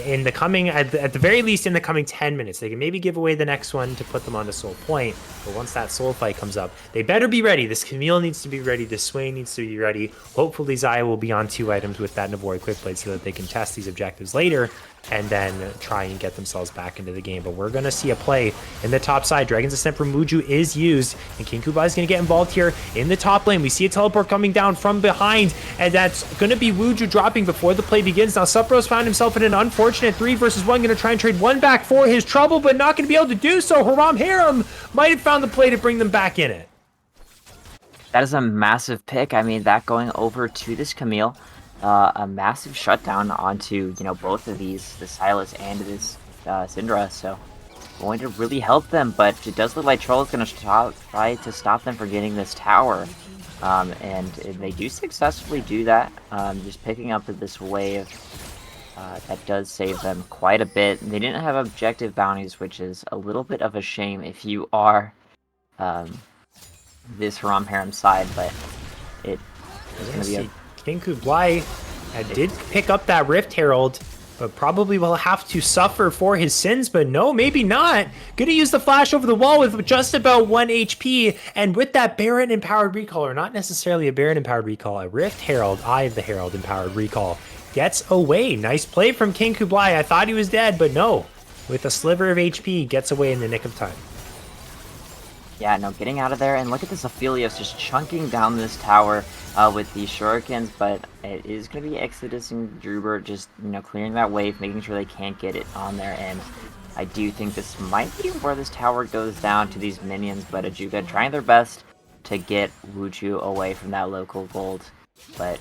in the coming, at the very least, in the coming 10 minutes. They can maybe give away the next one to put them on to Soul Point, but once that Soul fight comes up, they better be ready. This Camille needs to be ready. This Swain needs to be ready. Hopefully Xayah will be on 2 items with that Navori Quickblade so that they can test these objectives later and then try and get themselves back into the game. But we're going to see a play in the top side. Dragon's Ascent from Muju is used, and King Kublai is going to get involved here in the top lane. We see a teleport coming down from behind, and that's going to be Wuju dropping before the play begins. Now, Supros found himself in an unfortunate 3 versus 1, going to try and trade one back for his trouble, but not going to be able to do so. Haram Harem might have found the play to bring them back in it. That is a massive pick. I mean, that going over to this Camille, a massive shutdown onto, both of these, the Silas and this Syndra. So going to really help them, but it does look like Troll is going to try to stop them from getting this tower. And they do successfully do that, just picking up this wave. That does save them quite a bit. They didn't have objective bounties, which is a little bit of a shame if you are this Haram Harem side, but it is going to be a... King Kublai did pick up that Rift Herald, but probably will have to suffer for his sins, but no, maybe not. Gonna use the flash over the wall with just about 1 HP, and with that Baron Empowered Recall, or not necessarily a Baron Empowered Recall, a Rift Herald, Eye of the Herald Empowered Recall, gets away. Nice play from King Kublai. I thought he was dead, but no. With a sliver of HP, gets away in the nick of time. Yeah, no, getting out of there, and look at this Aphelios just chunking down this tower with these shurikens, but it is going to be Exodus and Druber just, clearing that wave, making sure they can't get it on their end. I do think this might be where this tower goes down to these minions, but Ajuga trying their best to get Wuju away from that local gold, but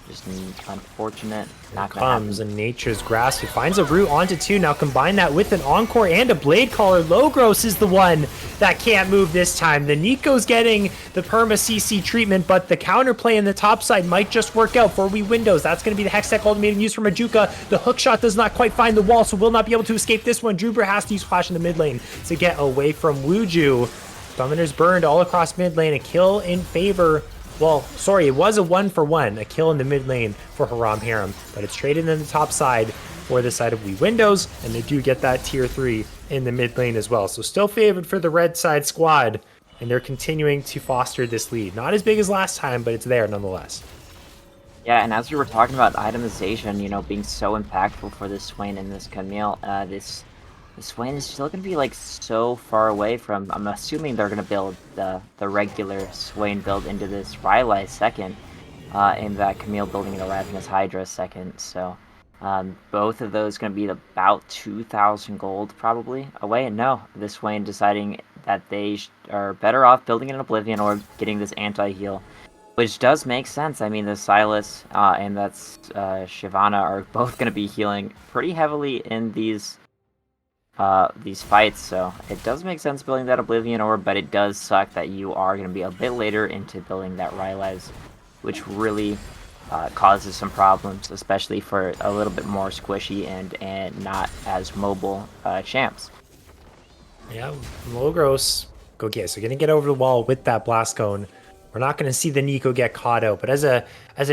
just unfortunate. Not Comes in Nature's Grasp. He finds a root onto 2. Now combine that with an Encore and a Blade Caller. Logros is the one that can't move this time. The Nico's getting the Perma CC treatment, but the counterplay in the top side might just work out for We Windows. That's going to be the Hextech ultimatum used from Majuka. The hook shot does not quite find the wall, so will not be able to escape this one. Druber has to use Flash in the mid lane to get away from Wuju. Summoners burned all across mid lane. A kill in favor. Well, sorry, it was a 1-for-1, a kill in the mid lane for Haram Harem, but it's traded in the top side for the side of We Windows, and they do get that tier 3 in the mid lane as well. So still favored for the red side squad, and they're continuing to foster this lead. Not as big as last time, but it's there nonetheless. Yeah, and as we were talking about itemization, being so impactful for this Swain and this Camille, this Swain is still going to be like so far away from... I'm assuming they're going to build the regular Swain build into this Rylai second, and that Camille building an Erasmus Hydra second. So both of those going to be about 2,000 gold probably away. And no, this Swain deciding that they are better off building an Oblivion or getting this anti-heal, which does make sense. I mean, the Silas and that's Shyvana are both going to be healing pretty heavily in these fights, so it does make sense building that Oblivion Orb, but it does suck that you are going to be a bit later into building that Rylai's, which really causes some problems, especially for a little bit more squishy and not as mobile champs. Yeah, Logros, okay, so gonna get over the wall with that Blast Cone. We're not going to see the Nico get caught out, but as a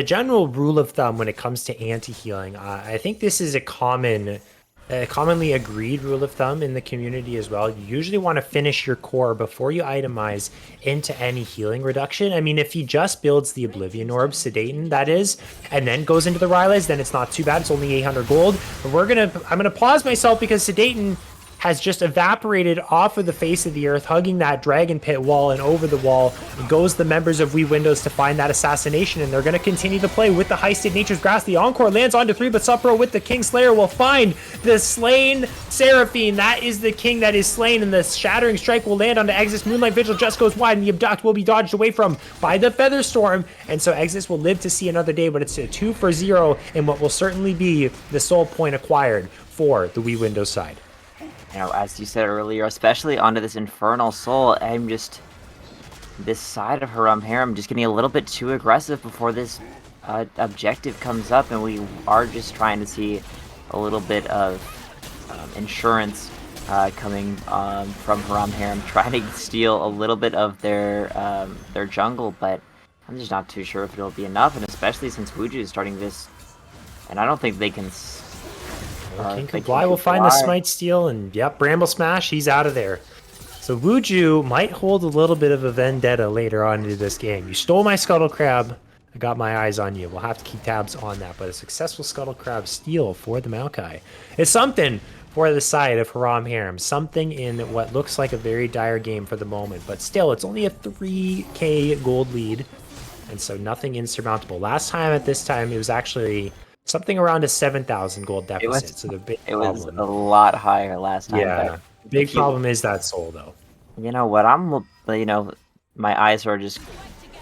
general rule of thumb when it comes to anti-healing, I think this is a commonly agreed rule of thumb in the community as well. You usually want to finish your core before you itemize into any healing reduction. I mean, if he just builds the Oblivion Orb, Sedaten, that is, and then goes into the Rylai's, then it's not too bad. It's only 800 gold. But I'm gonna pause myself because Sedaten has just evaporated off of the face of the earth, hugging that dragon pit wall, and over the wall goes the members of We Windows to find that assassination, and they're going to continue to play with the heisted Nature's Grasp. The Encore lands onto 3, but Supro with the King Slayer will find the slain Seraphine. That is the king that is slain, and the Shattering Strike will land onto Exodus. Moonlight Vigil just goes wide, and the Abduct will be dodged away from by the Featherstorm, and so Exodus will live to see another day, but it's a 2-for-0 in what will certainly be the soul point acquired for the We Windows side. As you said earlier, especially onto this Infernal Soul, this side of Haram Harem just getting a little bit too aggressive before this objective comes up, and we are just trying to see a little bit of insurance coming from Haram Harem, trying to steal a little bit of their jungle, but I'm just not too sure if it'll be enough, and especially since Wuju is starting this, and I don't think they can... King Kublai will find the Smite Steal, and yep, Bramble Smash, he's out of there. So Wuju might hold a little bit of a vendetta later on into this game. You stole my Scuttle Crab, I got my eyes on you. We'll have to keep tabs on that, but a successful Scuttle Crab steal for the Maokai is something for the side of Haram Harem, something in what looks like a very dire game for the moment, but still, it's only a 3k gold lead, and so nothing insurmountable. Last time at this time, it was actually something around a 7,000 gold deficit. It was a lot higher last time. Yeah, big problem is that soul, though. You know what? my eyes are just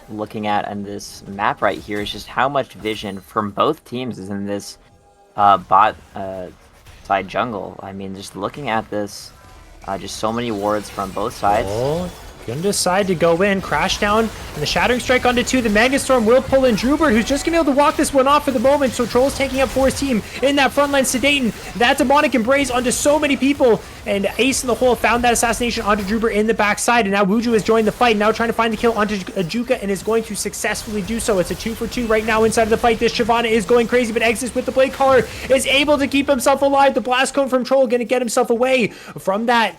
looking at on this map right here is just how much vision from both teams is in this bot side jungle. I mean, just looking at this, just so many wards from both sides. Oh, gonna decide to go in, crash down, and the Shattering Strike onto 2. The Magnet Storm will pull in Drubert, who's just gonna be able to walk this one off for the moment. So Troll's taking up for his team in that front line. Sedaten, that demonic embrace onto so many people, and Ace in the hole found that assassination onto Drubert in the backside, and now Wuju has joined the fight, now trying to find the kill onto Ajuka, and is going to successfully do so. It's a 2-for-2 right now inside of the fight. This Shyvana is going crazy, but Exodus with the Blade Caller is able to keep himself alive. The Blast Cone from Troll gonna get himself away from that.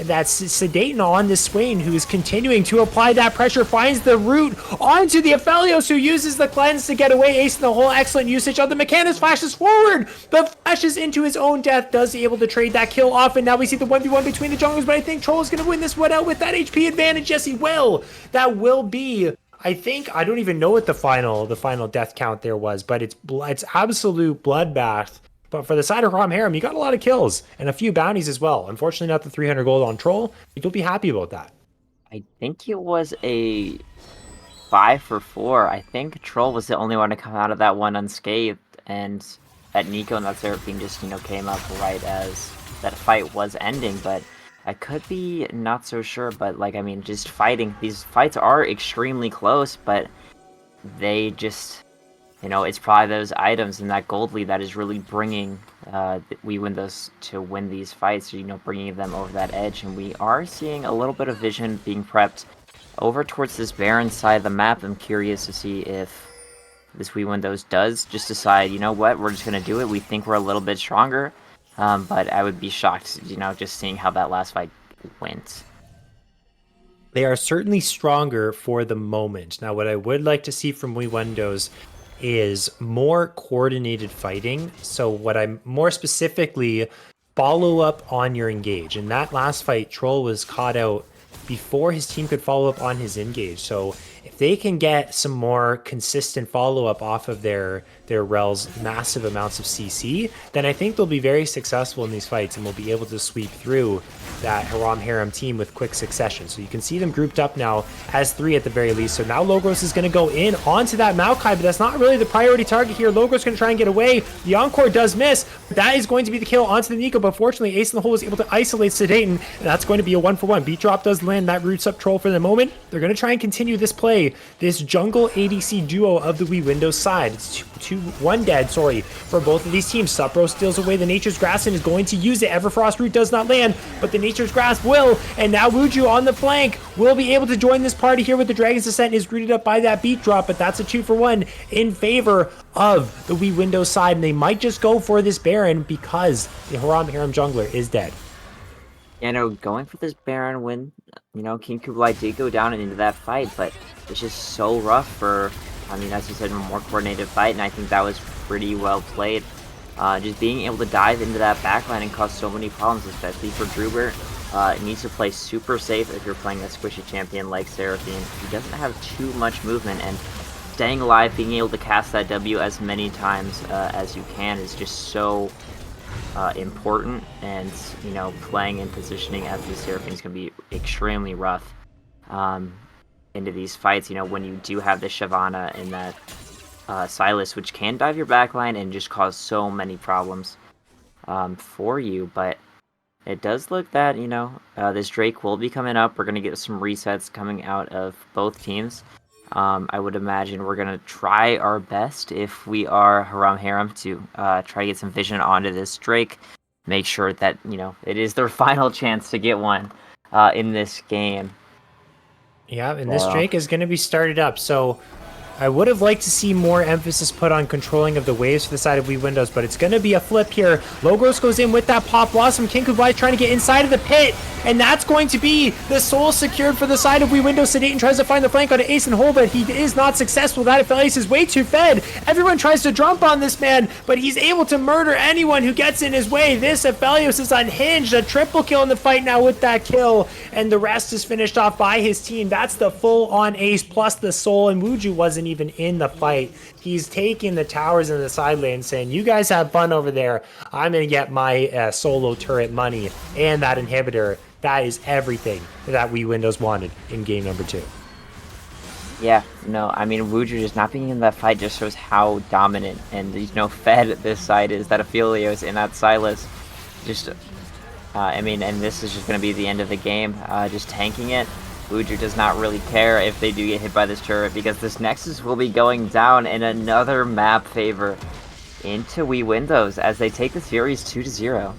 That's Sedaten on this Swain, who is continuing to apply that pressure, finds the root onto the Aphelios, who uses the cleanse to get away. Ace in the hole, excellent usage of the Mechanus, flashes forward, but flashes into his own death, does able to trade that kill off, and now we see the 1v1 between the junglers, but I think Troll is going to win this one out with that HP advantage. Yes, he will. That will be, I think, I don't even know what the final death count there was, but it's absolute bloodbath. But for the side of Rom Harem, you got a lot of kills and a few bounties as well. Unfortunately, not the 300 gold on Troll. You'll be happy about that. I think it was a 5-for-4. I think Troll was the only one to come out of that one unscathed, and that Nico and that Seraphine just, came up right as that fight was ending. But I could be not so sure. But, I mean, just fighting. These fights are extremely close, but they just... it's probably those items in that gold lead that is really bringing WeWindows to win these fights, bringing them over that edge. And we are seeing a little bit of vision being prepped over towards this Baron side of the map. I'm curious to see if this WeWindows does just decide, you know what, we're just going to do it. We think we're a little bit stronger, but I would be shocked, just seeing how that last fight went. They are certainly stronger for the moment. Now, what I would like to see from WeWindows is more coordinated fighting. So what I'm more specifically, follow up on your engage. In that last fight, Troll was caught out before his team could follow up on his engage. So if they can get some more consistent follow up off of their Rel's massive amounts of CC, then I think they'll be very successful in these fights and will be able to sweep through that Haram Harem team with quick succession. So you can see them grouped up now as 3 at the very least. So now Logos is going to go in onto that Maokai, but that's not really the priority target here. Logos going to try and get away. The Encore does miss, but that is going to be the kill onto the Nico, but fortunately Ace in the hole was able to isolate Sedaten, and that's going to be a 1-for-1. Beat drop does land, that roots up Troll for the moment. They're going to try and continue this play, this jungle ADC duo of the WeWindows side. It's 1 dead, for both of these teams. Supro steals away the Nature's Grasp and is going to use it. Everfrost root does not land, but the Nature's Grasp will, and now Wuju on the flank will be able to join this party here with the Dragon's Descent, is rooted up by that beat drop, but that's a 2-for-1 in favor of the WeWindows side, and they might just go for this Baron because the Haram Harem jungler is dead. Going for this Baron when, King Kublai did go down and into that fight, but it's just so rough for, as you said, a more coordinated fight, and I think that was pretty well played. Just being able to dive into that backline and cause so many problems, especially for Drubert. It needs to play super safe if you're playing a squishy champion like Seraphine. He doesn't have too much movement, and staying alive, being able to cast that W as many times as you can is just so important, and playing and positioning as the Seraphine is going to be extremely rough into these fights. When you do have the Shyvana and that Silas, which can dive your backline and just cause so many problems for you. But it does look that this Drake will be coming up. We're going to get some resets coming out of both teams. I would imagine we're going to try our best, if we are Haram Harem, to try to get some vision onto this Drake. Make sure that, it is their final chance to get one in this game. Yeah, and this Drake is going to be started up. So I would have liked to see more emphasis put on controlling of the waves for the side of WeWindows, but it's going to be a flip here. Logos goes in with that Pop Blossom. King Kublai trying to get inside of the pit, and that's going to be the soul secured for the side of WeWindows. Sedaten tries to find the flank on Ace and Hole, but he is not successful. That Aphelios is way too fed. Everyone tries to jump on this man, but he's able to murder anyone who gets in his way. This Aphelios is unhinged. A triple kill in the fight now with that kill, and the rest is finished off by his team. That's the full-on Ace plus the soul, and Wuju wasn't even in the fight. He's taking the towers in the side lane, saying, you guys have fun over there. I'm going to get my solo turret money and that inhibitor. That is everything that WeWindows wanted in game number 2. Yeah, no, I mean, Wuju just not being in that fight just shows how dominant and, fed this side is, that Aphelios and that Silas. Just, I mean, and this is just going to be the end of the game, just tanking it. Wuju does not really care if they do get hit by this turret, because this Nexus will be going down in another map favor into Wii Windows as they take the series 2-0.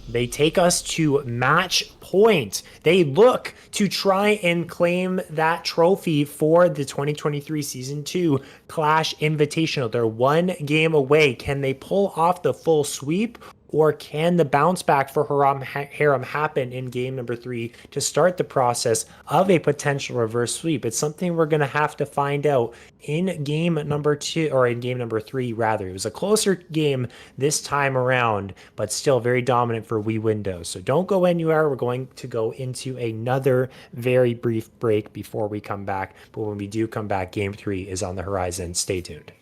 They take us to match point. They look to try and claim that trophy for the 2023 Season 2 Clash Invitational. They're one game away. Can they pull off the full sweep? Or can the bounce back for Harem happen in game number 3 to start the process of a potential reverse sweep? It's something we're going to have to find out in game number 2, or in game number 3, rather. It was a closer game this time around, but still very dominant for Wii Windows. So don't go anywhere. We're going to go into another very brief break before we come back. But when we do come back, game 3 is on the horizon. Stay tuned.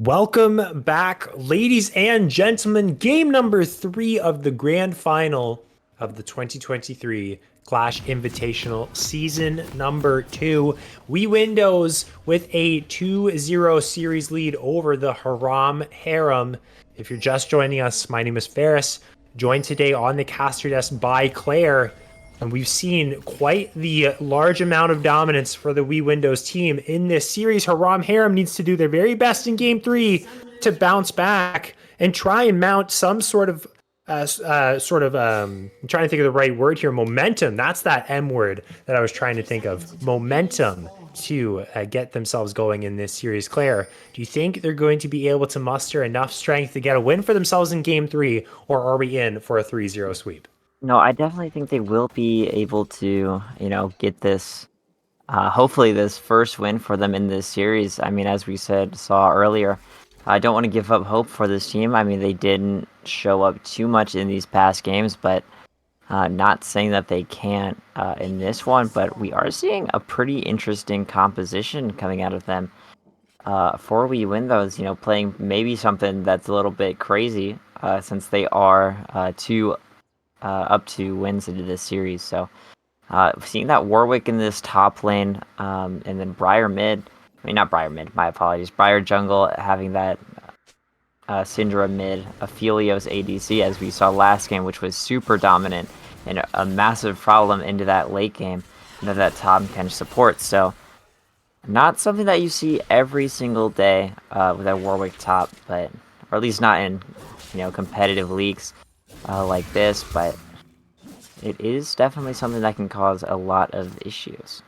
Welcome back, ladies and gentlemen. Game number 3 of the grand final of the 2023 Clash Invitational Season number 2. Wii Windows with a 2-0 series lead over the Haram Harem. If you're just joining us, my name is Ferris, joined today on the caster desk by Claire. And we've seen quite the large amount of dominance for the Wii Windows team in this series. Haram Harem needs to do their very best in Game 3 to bounce back and try and mount some sort of, I'm trying to think of the right word here, momentum. That's that M word that I was trying to think of. Momentum to get themselves going in this series. Claire, do you think they're going to be able to muster enough strength to get a win for themselves in Game 3, or are we in for a 3-0 sweep? No, I definitely think they will be able to, get this, hopefully this first win for them in this series. I mean, as we saw earlier, I don't want to give up hope for this team. I mean, they didn't show up too much in these past games, but not saying that they can't in this one, but we are seeing a pretty interesting composition coming out of them. For Wii Windows, playing maybe something that's a little bit crazy, since they are up 2 wins into this series. So Seeing that Warwick in this top lane, and then Briar mid. I mean, not Briar mid. My apologies. Briar jungle having that Syndra mid, Aphelios ADC as we saw last game, which was super dominant and a massive problem into that late game, into that top Kench support. So not something that you see every single day with a Warwick top, but or at least not in competitive leagues like this. But it is definitely something that can cause a lot of issues.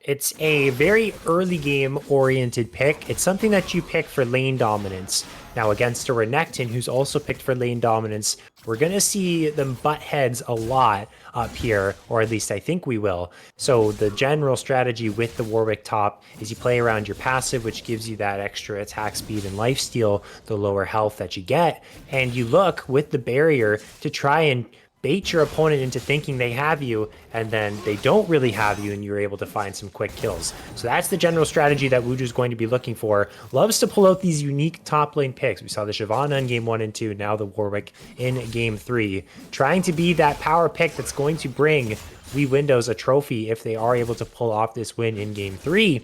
It's a very early game oriented pick. It's something that you pick for lane dominance. Now, against a Renekton, who's also picked for lane dominance, we're going to see them butt heads a lot up here, or at least I think we will. So the general strategy with the Warwick top is you play around your passive, which gives you that extra attack speed and lifesteal, the lower health that you get, and you look with the barrier to try and bait your opponent into thinking they have you, and then they don't really have you, and you're able to find some quick kills. So that's the general strategy that Wuju's going to be looking for. Loves to pull out these unique top lane picks. We saw the Shyvana in game 1 and 2, now the Warwick in game 3. Trying to be that power pick that's going to bring We Windows a trophy if they are able to pull off this win in game 3.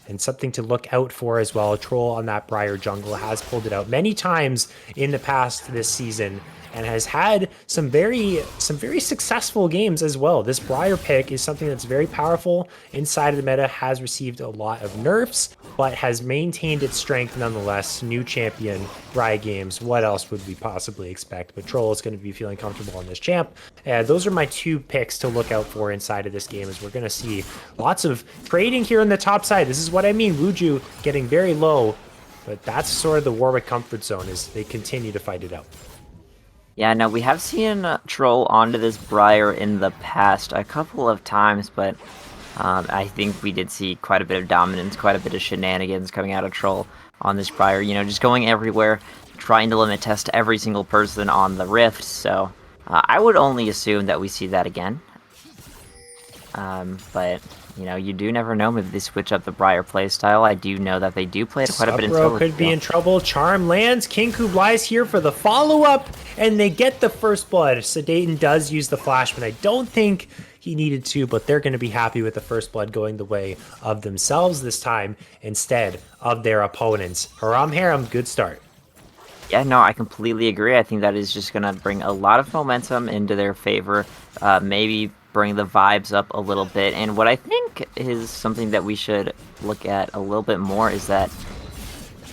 And something to look out for as well. A troll on that Briar jungle has pulled it out many times in the past this season and has had some very successful games as well. This Briar pick is something that's very powerful inside of the meta, has received a lot of nerfs, but has maintained its strength nonetheless. New champion, Riot Games, what else would we possibly expect? But Troll is going to be feeling comfortable on this champ. Those are my 2 picks to look out for inside of this game, as we're going to see lots of trading here on the top side. This is what I mean, Wuju getting very low, but that's sort of the Warwick comfort zone as they continue to fight it out. Yeah, no, we have seen Troll onto this Briar in the past a couple of times, but I think we did see quite a bit of dominance, quite a bit of shenanigans coming out of Troll on this Briar. Just going everywhere, trying to limit test every single person on the Rift. So I would only assume that we see that again. But you do never know. Maybe they switch up the Briar playstyle. I do know that they do play it quite a bit in solo. Could be in trouble. Charm lands. King Kublai's here for the follow-up, and they get the first blood. Sedaten does use the flash, but I don't think he needed to, but they're going to be happy with the first blood going the way of themselves this time instead of their opponents. Haram Harem, good start. Yeah, no, I completely agree. I think that is just going to bring a lot of momentum into their favor. Maybe bring the vibes up a little bit. And what I think is something that we should look at a little bit more is that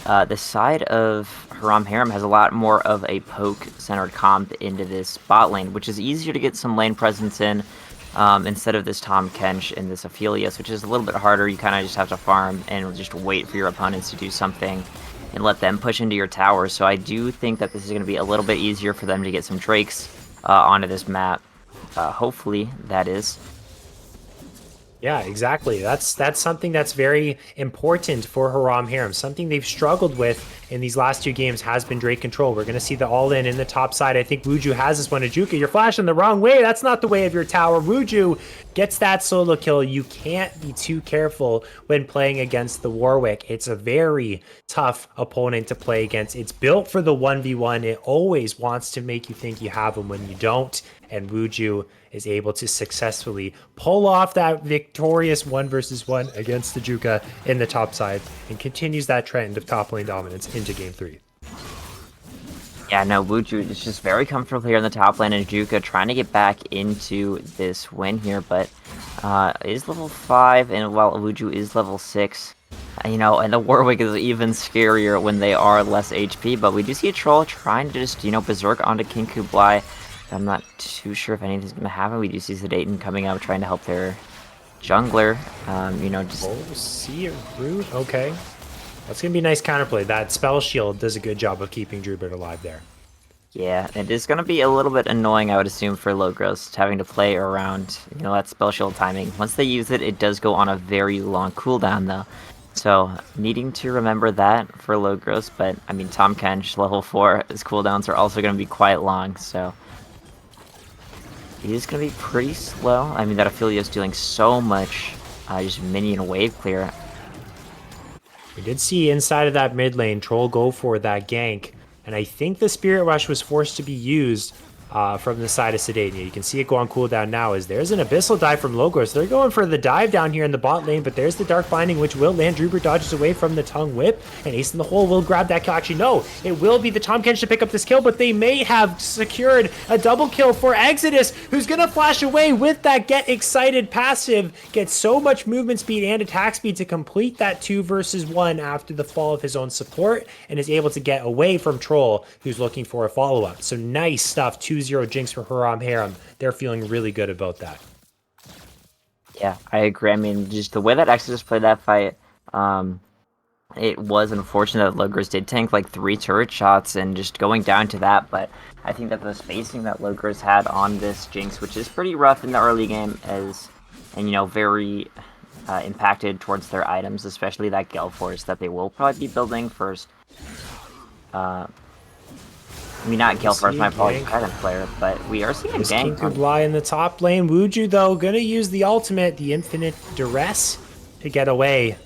the side of Haram Harem has a lot more of a poke-centered comp into this bot lane, which is easier to get some lane presence in instead of this Tahm Kench and this Aphelios, which is a little bit harder. You kind of just have to farm and just wait for your opponents to do something and let them push into your tower. So I do think that this is going to be a little bit easier for them to get some Drakes onto this map. Hopefully, that is. Yeah, exactly. That's something that's very important for Haram Harem. Something they've struggled with in these last 2 games has been Drake control. We're going to see the all-in in the top side. I think Wuju has this one. Ajuka, you're flashing the wrong way. That's not the way of your tower. Wuju gets that solo kill. You can't be too careful when playing against the Warwick. It's a very tough opponent to play against. It's built for the 1v1. It always wants to make you think you have them when you don't. And Wuju is able to successfully pull off that victorious 1 versus 1 against the Juka in the top side and continues that trend of top lane dominance into game 3. Yeah, no, Wuju is just very comfortable here in the top lane, and Juka trying to get back into this win here, but is level 5, and while Wuju is level 6, and the Warwick is even scarier when they are less HP, but we do see a Troll trying to just, berserk onto King Kublai. I'm not too sure if anything's going to happen. We do see Sedaten coming out trying to help their jungler. Just... Oh, see a root? Okay. That's going to be a nice counterplay. That spell shield does a good job of keeping Drubert alive there. Yeah, it is going to be a little bit annoying, I would assume, for Logros, having to play around, that spell shield timing. Once they use it, it does go on a very long cooldown, though. So, needing to remember that for Logros, but, Tahm Kench, level 4, his cooldowns are also going to be quite long, so... It is going to be pretty slow. That Aphelios doing so much just minion wave clear. We did see inside of that mid lane, Troll go for that gank. And I think the Spirit Rush was forced to be used from the side of Sedania. You can see it go on cooldown now as there's an Abyssal dive from Logos. They're going for the dive down here in the bot lane, but there's the Dark Binding, which will land. Druber dodges away from the Tongue Whip, and Ace in the Hole will grab that kill. Actually, no, it will be the Tahm Kench to pick up this kill, but they may have secured a double kill for Exodus, who's going to flash away with that Get Excited passive, gets so much movement speed and attack speed to complete that 2 versus 1 after the fall of his own support, and is able to get away from Troll, who's looking for a follow-up. So nice stuff. 2-0 Jinx for Haram Harem. They're feeling really good about that. Yeah, I agree. I mean, just the way that Exodus played that fight, it was unfortunate that Logos did tank like 3 turret shots and just going down to that, but I think that the spacing that Logos had on this Jinx, which is pretty rough in the early game, and very impacted towards their items, especially that Gale Force that they will probably be building first. I mean, not Gale Force, my apologies, Dragon Player, but we are seeing gank. King Kublai in the top lane. Wuju, though, gonna use the ultimate, the Infinite Duress, to get away.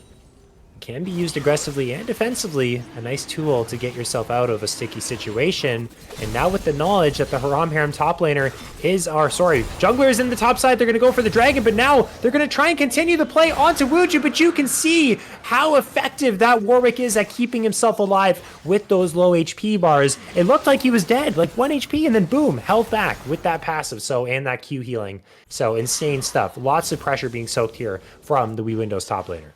Can be used aggressively and defensively. A nice tool to get yourself out of a sticky situation. And now with the knowledge that the Haram Harem top laner jungler is in the top side, they're going to go for the dragon, but now they're going to try and continue the play onto Wuju, but you can see how effective that Warwick is at keeping himself alive with those low HP bars. It looked like he was dead, like 1 HP, and then boom, health back with that passive, and that Q healing. So insane stuff. Lots of pressure being soaked here from the WeWindows top laner.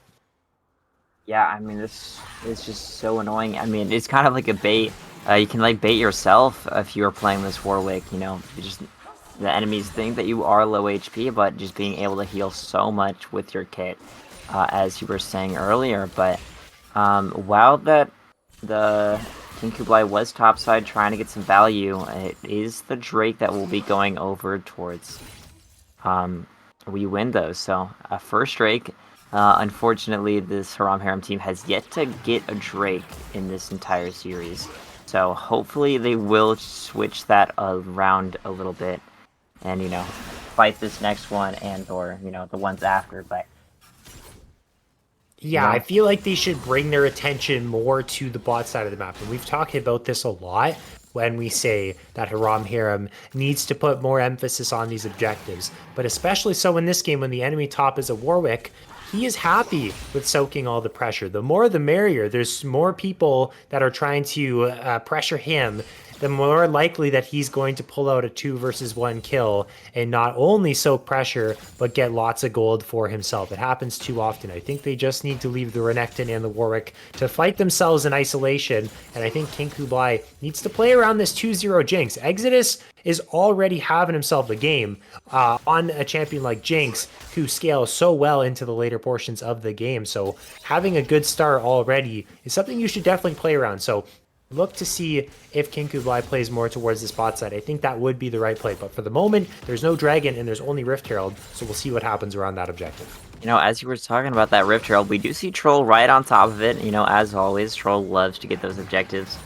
Yeah, I mean, this is just so annoying. I mean, it's kind of like a bait. You can like bait yourself if you are playing this Warwick, just the enemies think that you are low HP, but just being able to heal so much with your kit, as you were saying earlier. But while the King Kublai was topside trying to get some value, it is the Drake that will be going over towards WeWindows. So first Drake. Unfortunately, this Haram Harem team has yet to get a Drake in this entire series. So hopefully they will switch that around a little bit and, fight this next one or, the ones after. But yeah, I feel like they should bring their attention more to the bot side of the map. And we've talked about this a lot when we say that Haram Harem needs to put more emphasis on these objectives. But especially so in this game when the enemy top is a Warwick, he is happy with soaking all the pressure. The more the merrier. There's more people that are trying to pressure him, the more likely that he's going to pull out a 2 versus 1 kill and not only soak pressure, but get lots of gold for himself. It happens too often. I think they just need to leave the Renekton and the Warwick to fight themselves in isolation, and I think King Kublai needs to play around this 2-0 Jinx. Exodus is already having himself a game on a champion like Jinx, who scales so well into the later portions of the game. So having a good start already is something you should definitely play around. So look to see if King Kublai plays more towards the spot side. I think that would be the right play. But for the moment, there's no dragon and there's only Rift Herald. So we'll see what happens around that objective. As you were talking about that Rift Herald, we do see Troll right on top of it. As always, Troll loves to get those objectives.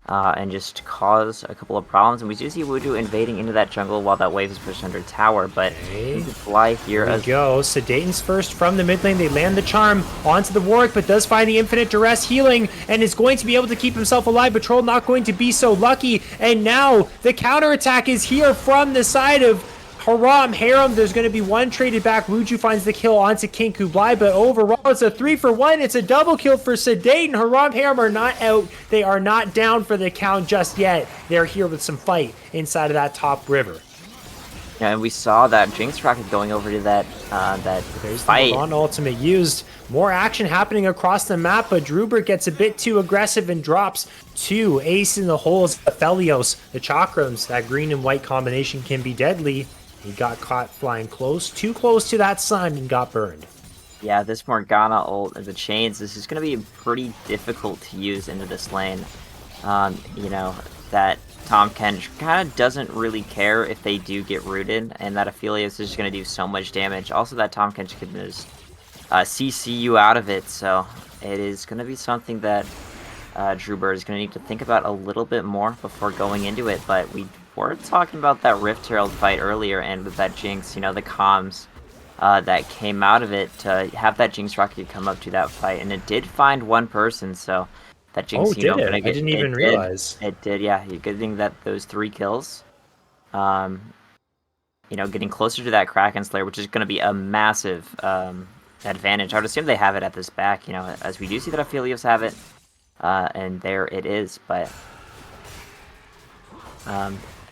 And just cause a couple of problems. And we do see Wuju invading into that jungle while that wave is pushed under tower, but he can fly here as go. Sedaten's first from the mid lane. They land the charm onto the Warwick, but does find the infinite duress healing and is going to be able to keep himself alive, but Troll not going to be so lucky. And now the counterattack is here from the side of Haram Harem. There's going to be one traded back. Wuju finds the kill onto King Kublai, but overall it's a 3-for-1. It's a double kill for Sedaten. Haram Harem are not out. They are not down for the count just yet. They're here with some fight inside of that top river. Yeah, and we saw that Jinx rocket going over to that There's fight. The ultimate used. More action happening across the map, but Druber gets a bit too aggressive and drops 2. Ace in the holes. Aphelios, the chakrams, that green and white combination can be deadly. He got caught flying too close to that sun, and got burned. Yeah, this Morgana ult and the chains, this is going to be pretty difficult to use into this lane. That Tahm Kench kind of doesn't really care if they do get rooted, and that Aphelios is just going to do so much damage. Also, that Tahm Kench can just CC you out of it, so it is going to be something that Druber is going to need to think about a little bit more before going into it, but we were talking about that Rift Herald fight earlier, and with that Jinx, the comms that came out of it to have that Jinx rocket come up to that fight, and it did find one person, so that Jinx, I didn't even realize. It did, yeah. You're getting those 3 kills. getting closer to that Kraken Slayer, which is going to be a massive advantage. I would assume they have it at this back, as we do see that Aphelios have it, and there it is. But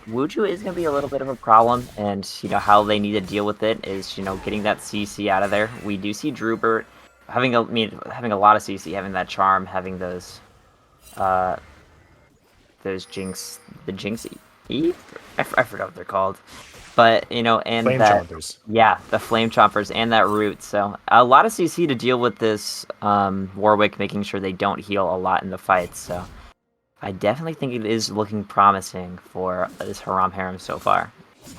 Wuju is going to be a little bit of a problem, and how they need to deal with it is getting that CC out of there. We do see Drubert having a lot of CC, having that charm, having those Jinx, the Jinx E? I forgot what they're called. But, and Flame that... Chompers. Yeah, the Flame Chompers and that Root. So, a lot of CC to deal with this Warwick, making sure they don't heal a lot in the fight. So, I definitely think it is looking promising for this Haram Harem so far.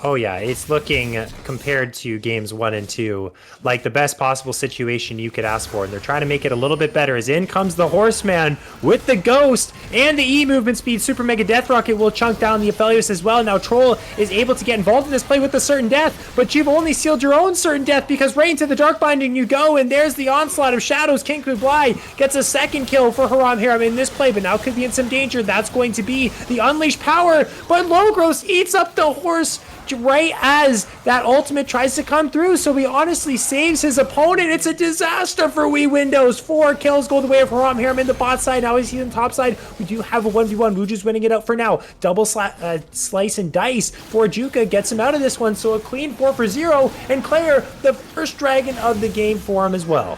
Oh yeah, it's looking, compared to games 1 and 2, like the best possible situation you could ask for. And they're trying to make it a little bit better, as in comes the Horseman with the Ghost and the E movement speed. Super Mega Death Rocket will chunk down the Aphelios as well. Now Troll is able to get involved in this play with the Certain Death, but you've only sealed your own Certain Death, because right into the Dark Binding you go, and there's the onslaught of Shadows. King Kublai gets a second kill for Haram Harem in this play, but now could be in some danger. That's going to be the Unleashed Power, but Logros eats up the horse right as that ultimate tries to come through, so he honestly saves his opponent. It's a disaster for Wii Windows. 4 kills go the way of Haram Harem in the bot side. Now he's in the top side. We do have a 1v1. Wuju's winning it out for now. Double slice and dice for Juka gets him out of this one, so a clean 4 for 0, and Claire, the first dragon of the game for him as well.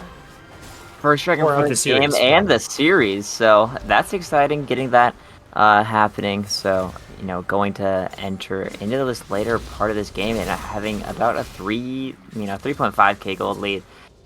First dragon for the game and the series, so that's exciting, getting that happening. So going to enter into this later part of this game and having about a 3.5k gold lead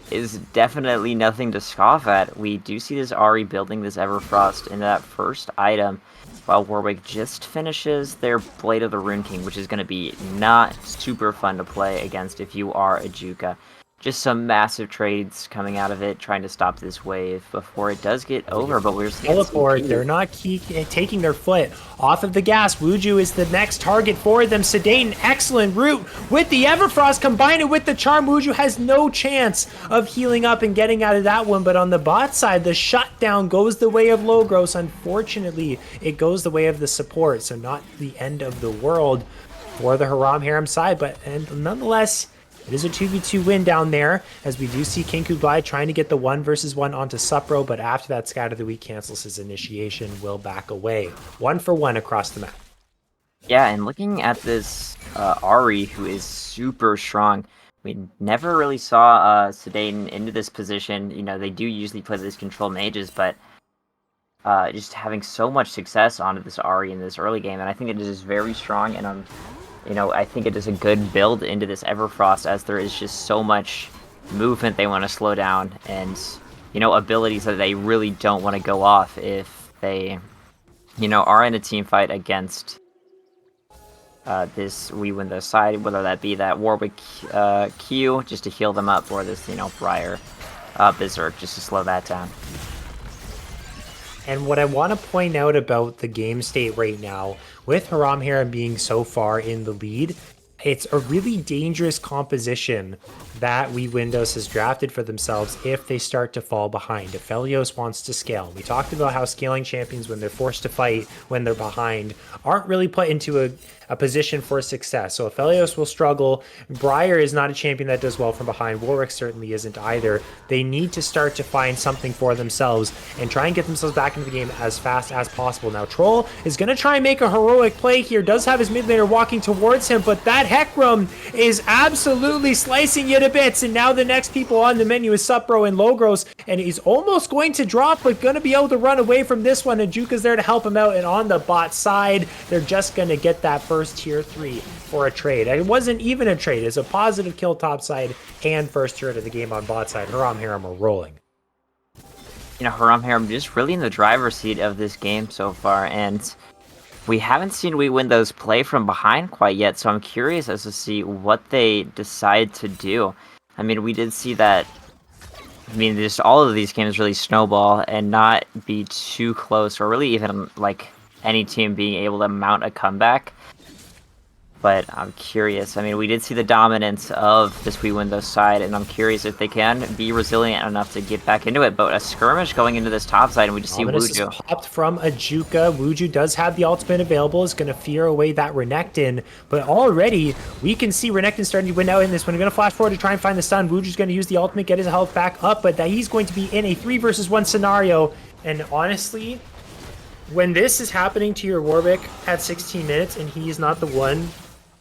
is definitely nothing to scoff at. We do see this Ahri building this Everfrost into that first item, while Warwick just finishes their Blade of the Rune King, which is going to be not super fun to play against if you are a Juka. Just some massive trades coming out of it, trying to stop this wave before it does get over. But we're seeing teleport. They're not taking their foot off of the gas. Wuju is the next target for them. Sedaten, excellent route with the Everfrost. Combine it with the Charm. Wuju has no chance of healing up and getting out of that one. But on the bot side, the shutdown goes the way of Logros. Unfortunately, it goes the way of the support. So not the end of the world for the Haram Harem side. But nonetheless, it is a 2v2 win down there, as we do see King Kublai trying to get the 1v1 onto Supro, but after that, Scout of the Week cancels his initiation, will back away. 1 for 1 across the map. Yeah, and looking at this Ahri, who is super strong, we never really saw Sedaten into this position. They do usually play these control mages, but just having so much success onto this Ahri in this early game, and I think it is very strong, and I think it is a good build into this Everfrost, as there is just so much movement they want to slow down, and abilities that they really don't want to go off if they are in a team fight against this We Win the side, whether that be that Warwick Q just to heal them up, or this Briar Berserk just to slow that down. And what I want to point out about the game state right now, with Haram Harem being so far in the lead, it's a really dangerous composition that Wii Windows has drafted for themselves if they start to fall behind. If Aphelios wants to scale. We talked about how scaling champions, when they're forced to fight when they're behind, aren't really put into a position for success. So Aphelios will struggle. Briar is not a champion that does well from behind. Warwick certainly isn't either. They need to start to find something for themselves and try and get themselves back into the game as fast as possible. Now Troll is going to try and make a heroic play here. Does have his mid laner walking towards him, but that Hecarim is absolutely slicing you to bits. And now the next people on the menu is Supro and Logros, and he's almost going to drop, but going to be able to run away from this one. And Juka's there to help him out. And on the bot side, they're just going to get that first tier 3 for a trade. It wasn't even a trade. It's a positive kill top side and first turret of the game on bot side. Haram Harem are rolling. Haram Harem just really in the driver's seat of this game so far, and we haven't seen Wii Windows play from behind quite yet, so I'm curious as to see what they decide to do. We did see that, just all of these games really snowball and not be too close, or really even like any team being able to mount a comeback. but I'm curious. I mean, we did see the dominance of this We Win Those side, and I'm curious if they can be resilient enough to get back into it. But a skirmish going into this top side, and we just see Ominous is Wuju. popped from a Juka. Wuju does have the ultimate available, is going to fear away that Renekton, but already we can see Renekton starting to win out in this one. We're going to flash forward to try and find the stun. Wuju's going to use the ultimate, get his health back up, but that he's going to be in a 3 versus 1 scenario. And honestly, when this is happening to your Warwick at 16 minutes and he's not the one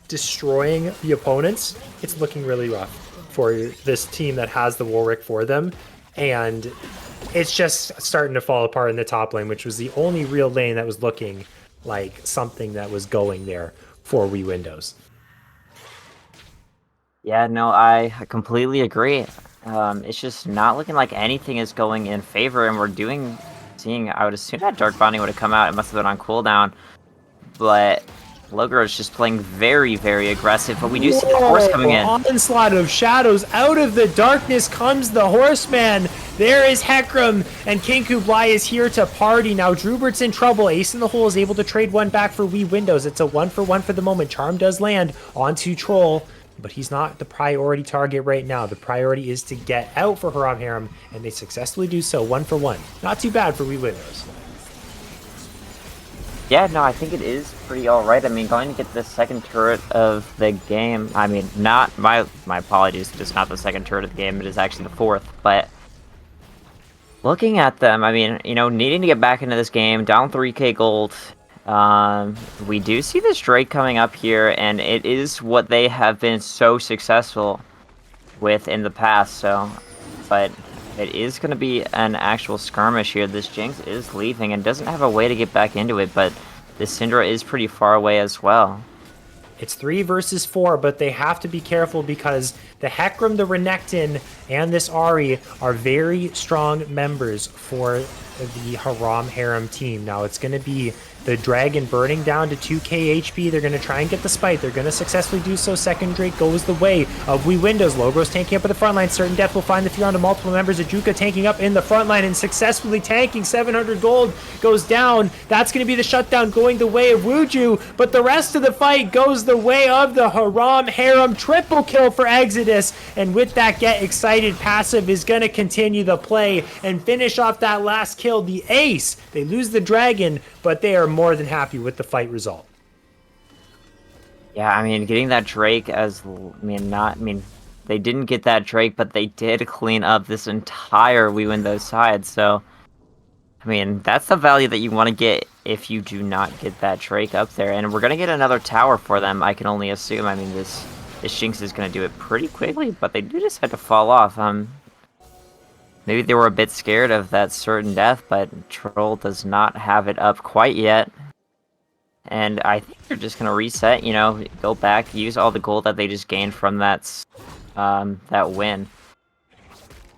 destroying the opponents, it's looking really rough for this team that has the Warwick for them. And it's just starting to fall apart in the top lane, which was the only real lane that was looking like something that was going there for We Windows. Yeah, no, I completely agree. It's just not looking like anything is going in favor, and we're seeing, I would assume that Dark Bonding would have come out. It must have been on cooldown, but Logro is just playing very, very aggressive, but we do see the horse coming in. Onslaught of shadows. Out of the darkness comes the horseman. There is Hecarim, and King Kublai is here to party. Now Drubert's in trouble. Ace in the Hole is able to trade one back for We Windows. It's a 1-for-1 for the moment. Charm does land onto Troll, but he's not the priority target right now. The priority is to get out for Haram Harem, and they successfully do so 1-for-1. Not too bad for We Windows. Yeah, no, I think it is pretty alright. I mean, going to get the second turret of the game. I mean, not my apologies, just not the second turret of the game. It is actually the fourth. But looking at them, I mean, you know, needing to get back into this game, down 3k gold. We do see this Drake coming up here, and it is what they have been so successful with in the past. So, but it is going to be an actual skirmish here. This Jinx is leaving and doesn't have a way to get back into it, but this Syndra is pretty far away as well. It's 3 versus 4, but they have to be careful because the Hecarim, the Renekton, and this Ahri are very strong members for the Haram Harem team. Now it's going to be the Dragon burning down to 2k HP. They're going to try and get the Spite. They're going to successfully do so. Second Drake goes the way of We Windows. Logro's tanking up at the front line. Certain Death will find the fear onto multiple members. Ajuka tanking up in the front line and successfully tanking. 700 gold goes down. That's going to be the shutdown going the way of Wuju, but the rest of the fight goes the way of the Haram Harem. Triple kill for Exodus, and with that Get Excited passive is going to continue the play and finish off that last kill. The ace, they lose the Dragon, but they are more than happy with the fight result. Yeah, I mean, getting that Drake they didn't get that Drake, but they did clean up this entire We Win Those sides. So, I mean, that's the value that you want to get if you do not get that Drake up there. And we're going to get another tower for them, I can only assume. I mean, this Jinx is going to do it pretty quickly, but they do decide to fall off. Maybe they were a bit scared of that certain death, but Troll does not have it up quite yet. And I think they're just going to reset, you know, go back, use all the gold that they just gained from that win.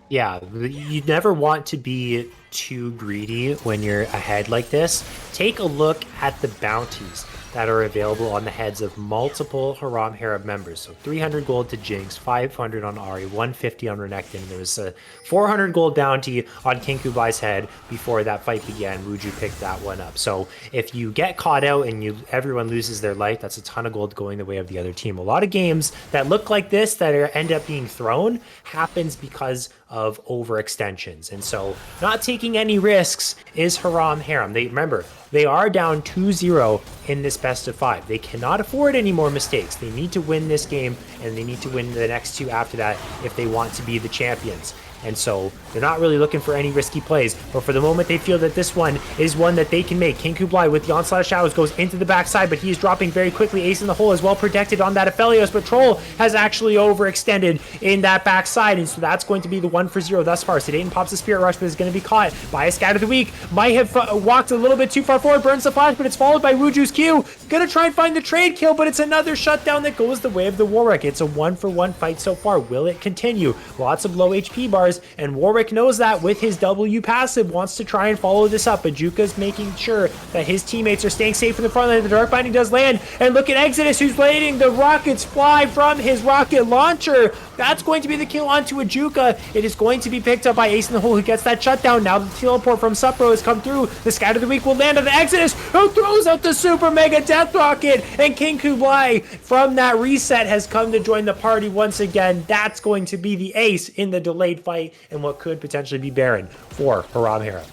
Yeah, you never want to be too greedy when you're ahead like this. Take a look at the bounties that are available on the heads of multiple Haram Harem members. So 300 gold to Jinx, 500 on Ahri, 150 on Renekton. There was a 400 gold bounty on King Kublai's head before that fight began. Wuju picked that one up. So if you get caught out and everyone loses their life, that's a ton of gold going the way of the other team. A lot of games that look like this that end up being thrown happens because of overextensions. And so not taking any risks is Haram Harem. Remember, they are down 2-0 in this best of 5. They cannot afford any more mistakes. They need to win this game, and they need to win the next 2 after that if they want to be the champions. And so they're not really looking for any risky plays, but for the moment they feel that this one is one that they can make. King Kublai with the Onslaught of Shadows goes into the backside, but he is dropping very quickly. Ace in the Hole is well protected on that Aphelios, but Troll has actually overextended in that backside, and so that's going to be the 1-for-0 thus far. Sedaten pops the Spirit Rush, but is going to be caught by a Scatter of the Weak. Might have walked a little bit too far forward, burns the flash, but it's followed by Wuju's Q. Gonna try and find the trade kill, but it's another shutdown that goes the way of the Warwick. It's a 1-for-1 fight so far. Will it continue? Lots of low HP bars stars, and Warwick knows that with his W passive, wants to try and follow this up. Ajuka's making sure that his teammates are staying safe in the front line. The Dark Binding does land, and look at Exodus, who's letting the rockets fly from his rocket launcher. That's going to be the kill onto Ajuka. It is going to be picked up by Ace in the Hole, who gets that shutdown. Now the teleport from Supro has come through. The Scout of the Week will land on the Exodus, who throws out the Super Mega Death Rocket, and King Kublai from that reset has come to join the party once again. That's going to be the ace in the delayed fight, and what could potentially be Baron for Haram Hera.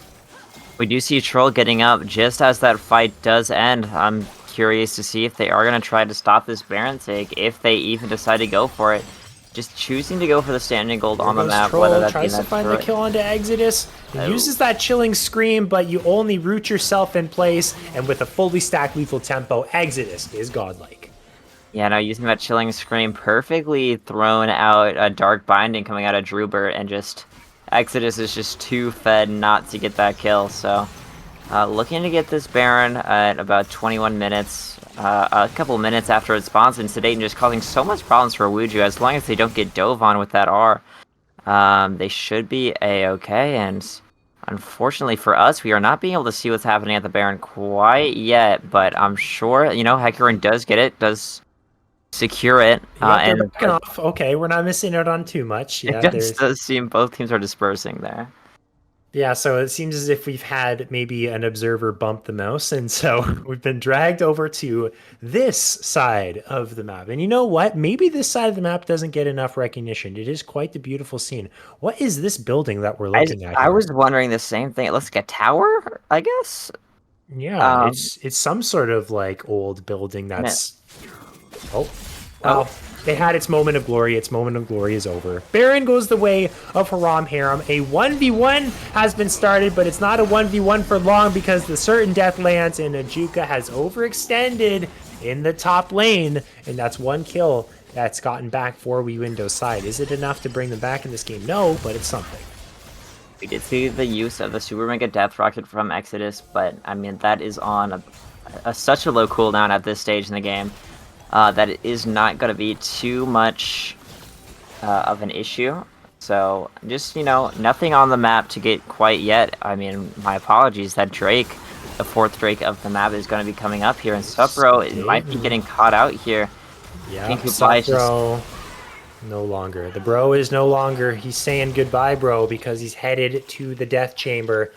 We do see Troll getting up just as that fight does end. I'm curious to see if they are going to try to stop this Baron take, if they even decide to go for it. Just choosing to go for the standing gold on the map, Troll whether that tries to find the kill onto Exodus. He uses that chilling scream, but you only root yourself in place, and with a fully stacked lethal tempo, Exodus is godlike. Yeah, no, using that chilling scream, perfectly thrown out a Dark Binding coming out of Drubert, and just Exodus is just too fed not to get that kill. So looking to get this Baron at about 21 minutes. A couple minutes after it spawns in Sedate, just causing so much problems for Wuju. As long as they don't get dove on with that R, they should be a-okay. And unfortunately for us, we are not being able to see what's happening at the Baron quite yet. But I'm sure, you know, Hecarim does get it, does secure it. They're backing off. Okay, we're not missing out on too much. Yeah, it does seem both teams are dispersing there. Yeah, so it seems as if we've had maybe an observer bump the mouse, and so we've been dragged over to this side of the map. And you know what? Maybe this side of the map doesn't get enough recognition. It is quite the beautiful scene. What is this building that we're looking at here? I was wondering the same thing. It looks like a tower, I guess? Yeah, it's some sort of like old building that's... Oh. They had its moment of glory. Its moment of glory is over. Baron goes the way of Haram Harem. A 1v1 has been started, but it's not a 1v1 for long because the certain death lands and Ajuka has overextended in the top lane, and that's one kill that's gotten back for WeWindows side. Is it enough to bring them back in this game? No, but it's something. We did see the use of the Super Mega Death Rocket from Exodus, but I mean that is on such a low cooldown at this stage in the game. That it is not going to be too much of an issue. So, just, you know, nothing on the map to get quite yet. I mean, my apologies, that Drake, the fourth Drake of the map, is going to be coming up here. And Supro, it might be getting caught out here. Yeah, Supro, no longer. The bro is no longer. He's saying goodbye, bro, because he's headed to the death chamber.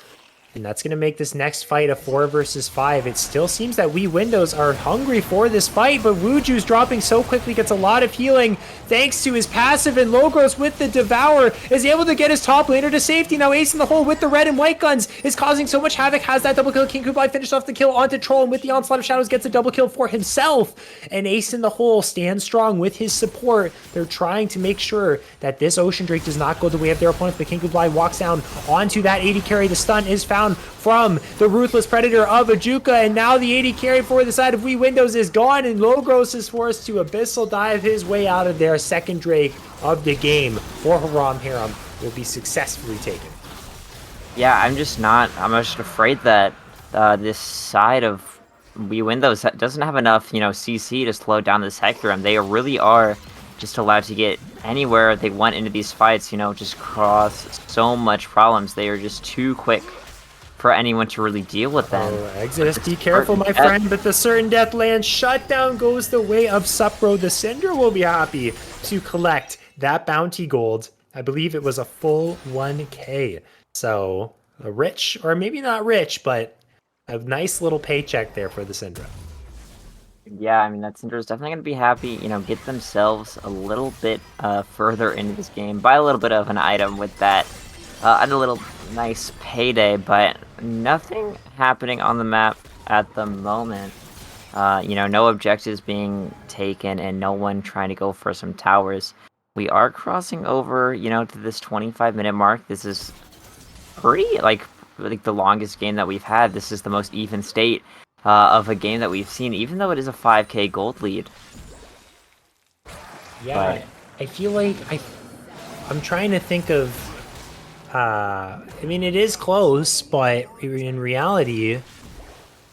And that's going to make this next fight a 4 versus 5. It still seems that WeWindows are hungry for this fight, but Wuju's dropping so quickly, gets a lot of healing thanks to his passive, and Logros with the Devour is able to get his top laner to safety. Now Ace in the Hole with the red and white guns is causing so much havoc, has that double kill. King Kublai finished off the kill onto Troll, and with the Onslaught of Shadows gets a double kill for himself. And Ace in the Hole stands strong with his support. They're trying to make sure that this Ocean Drake does not go the way of their opponents, but King Kublai walks down onto that 80 carry. The stun is found from the Ruthless Predator of Ajuka, and now the 80 carry for the side of WeWindows is gone, and Logros is forced to Abyssal dive his way out of there. Second Drake of the game for Haram Harem will be successfully taken. Yeah, I'm just afraid that this side of WeWindows doesn't have enough, you know, CC to slow down this Hecarim. They really are just allowed to get anywhere they want into these fights, you know, just cause so much problems. They are just too quick for anyone to really deal with them. Oh, Exodus, be careful, my friend, but the certain death land shutdown goes the way of Supro. The Cinder will be happy to collect that bounty gold. I believe it was a full 1K. So a rich, or maybe not rich, but a nice little paycheck there for the Syndra. Yeah, I mean, that Syndra is definitely going to be happy, you know, get themselves a little bit further into this game, buy a little bit of an item with that, a little nice payday, but nothing happening on the map at the moment. You know, no objectives being taken and no one trying to go for some towers. We are crossing over, you know, to this 25-minute mark. This is pretty, like the longest game that we've had. This is the most even state of a game that we've seen, even though it is a 5K gold lead. Yeah, but I feel like I'm trying to think of I mean, it is close, but in reality,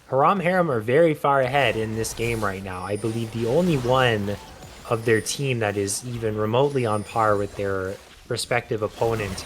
Haram Harem are very far ahead in this game right now. I believe the only one of their team that is even remotely on par with their respective opponent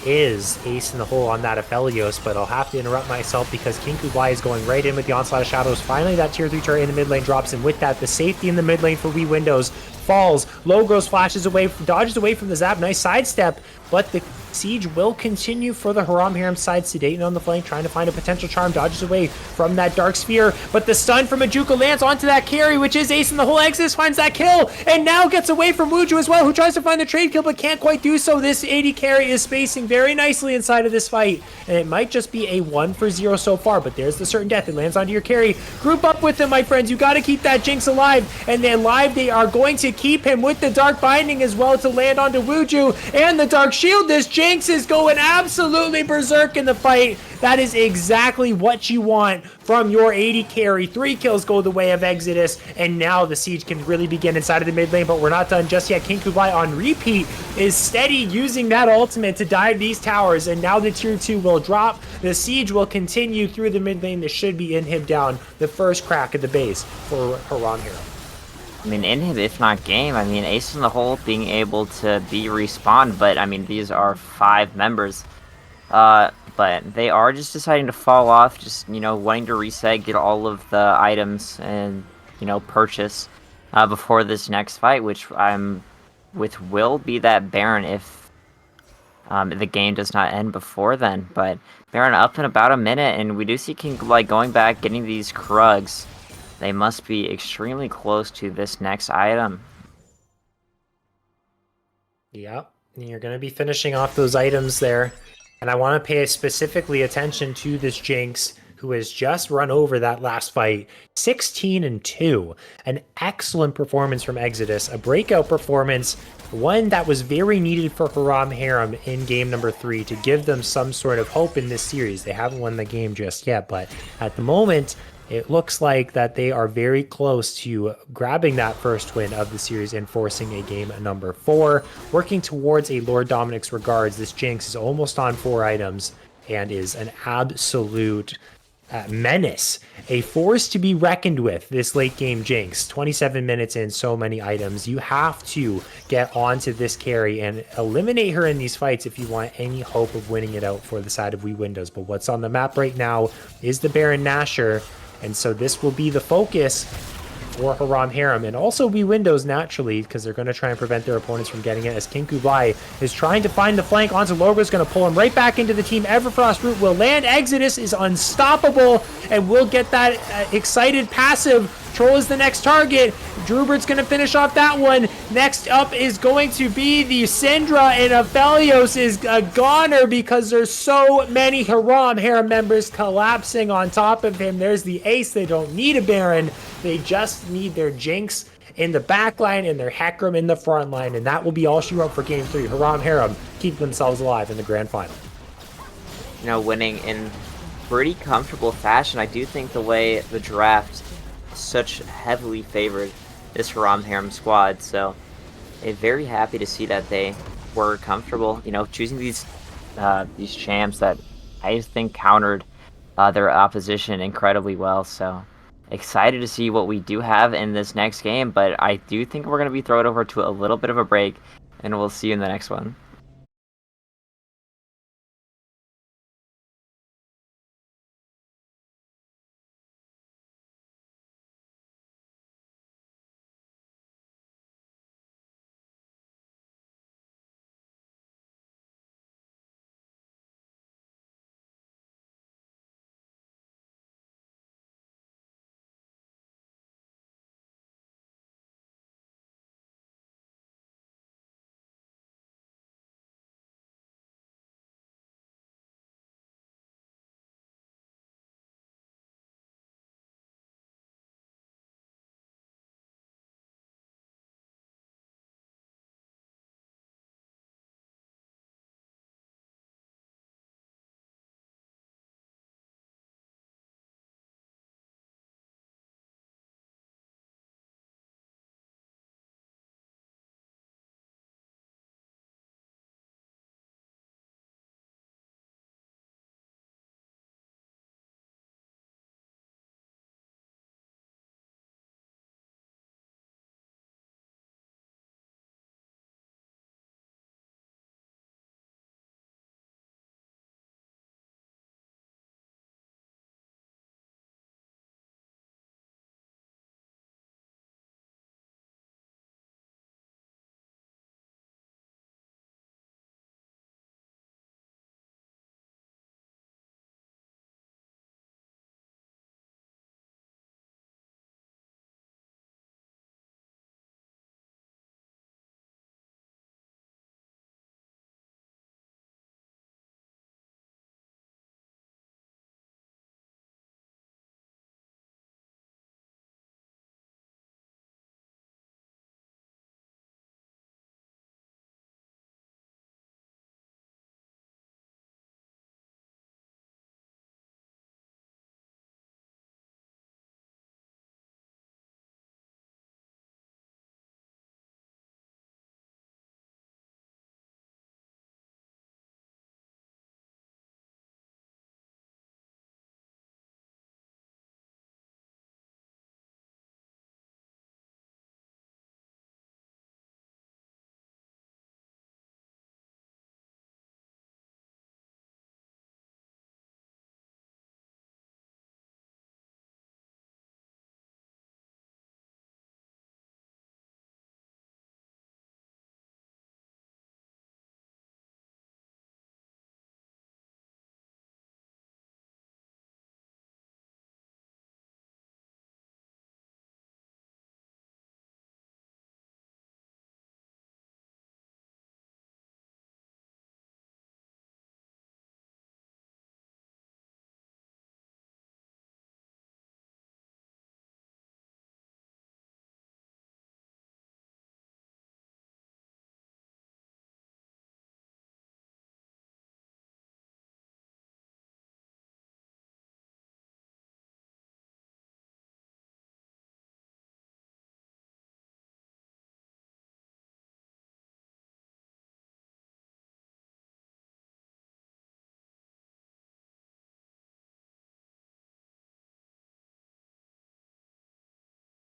is ace in the hole on that Aphelios, but I'll have to interrupt myself because King Kublai is going right in with the Onslaught of Shadows. Finally, that tier 3 turret in the mid lane drops, and with that, the safety in the mid lane for Windows falls. Logos flashes away, dodges away from the zap. Nice sidestep, but the siege will continue for the Haram Harem side. Sedating on the flank, trying to find a potential charm, dodges away from that Dark Sphere, but the stun from Ajuka lands onto that carry, which is ace in the hole. Exodus finds that kill, and now gets away from Wuju as well, who tries to find the trade kill, but can't quite do so. This AD carry is spacing very nicely inside of this fight, and it might just be a 1-for-0 so far, but there's the certain death. It lands onto your carry. Group up with him, my friends. You got to keep that Jinx alive, and then live they are going to keep him with the Dark Binding as well to land onto Wuju and the Dark Shield. This Jinx is going absolutely berserk in the fight. That is exactly what you want from your AD carry. 3 kills go the way of Exodus, and now the siege can really begin inside of the mid lane, but we're not done just yet. King Kublai on repeat is steady using that ultimate to dive these towers, and now the tier 2 will drop. The siege will continue through the mid lane. This should be inhib down, the first crack at the base for Haram Harem. I mean, inhib, if not game. I mean, ace in the hole being able to be respawned, but I mean, these are 5 members. But they are just deciding to fall off, just, you know, wanting to reset, get all of the items and, you know, purchase before this next fight, which will be that Baron if the game does not end before then. But Baron up in about a minute, and we do see King like going back, getting these Krugs. They must be extremely close to this next item. Yep, you're going to be finishing off those items there. And I want to pay specifically attention to this Jinx, who has just run over that last fight. 16-2. An excellent performance from Exodus. A breakout performance. One that was very needed for Haram Harem in game number 3 to give them some sort of hope in this series. They haven't won the game just yet, but at the moment, it looks like that they are very close to grabbing that first win of the series and forcing a game number 4. Working towards a Lord Dominic's regards, this Jinx is almost on 4 items and is an absolute menace. A force to be reckoned with, this late game Jinx. 27 minutes in, so many items. You have to get onto this carry and eliminate her in these fights if you want any hope of winning it out for the side of Windows. But what's on the map right now is the Baron Nashor. And so this will be the focus for Haram Harem, and also Windows naturally, because they're going to try and prevent their opponents from getting it, as King Kublai is trying to find the flank onto Logos, going to pull him right back into the team. Everfrost root will land. Exodus is unstoppable, and we'll get that excited passive. Troll is the next target. Drubert's going to finish off that one. Next up is going to be the Syndra, and Aphelios is a goner because there's so many Haram Harem members collapsing on top of him. There's the ace. They don't need a Baron. They just need their Jinx in the back line and their Hecarim in the front line, and that will be all she wrote for game 3. Haram Harem keep themselves alive in the grand final. You know, winning in pretty comfortable fashion. I do think the way the draft such heavily favored this Haram Harem squad, so I'm very happy to see that they were comfortable, you know, choosing these champs that I think countered their opposition incredibly well. So excited to see what we do have in this next game, but I do think we're going to be thrown over to a little bit of a break, and we'll see you in the next one.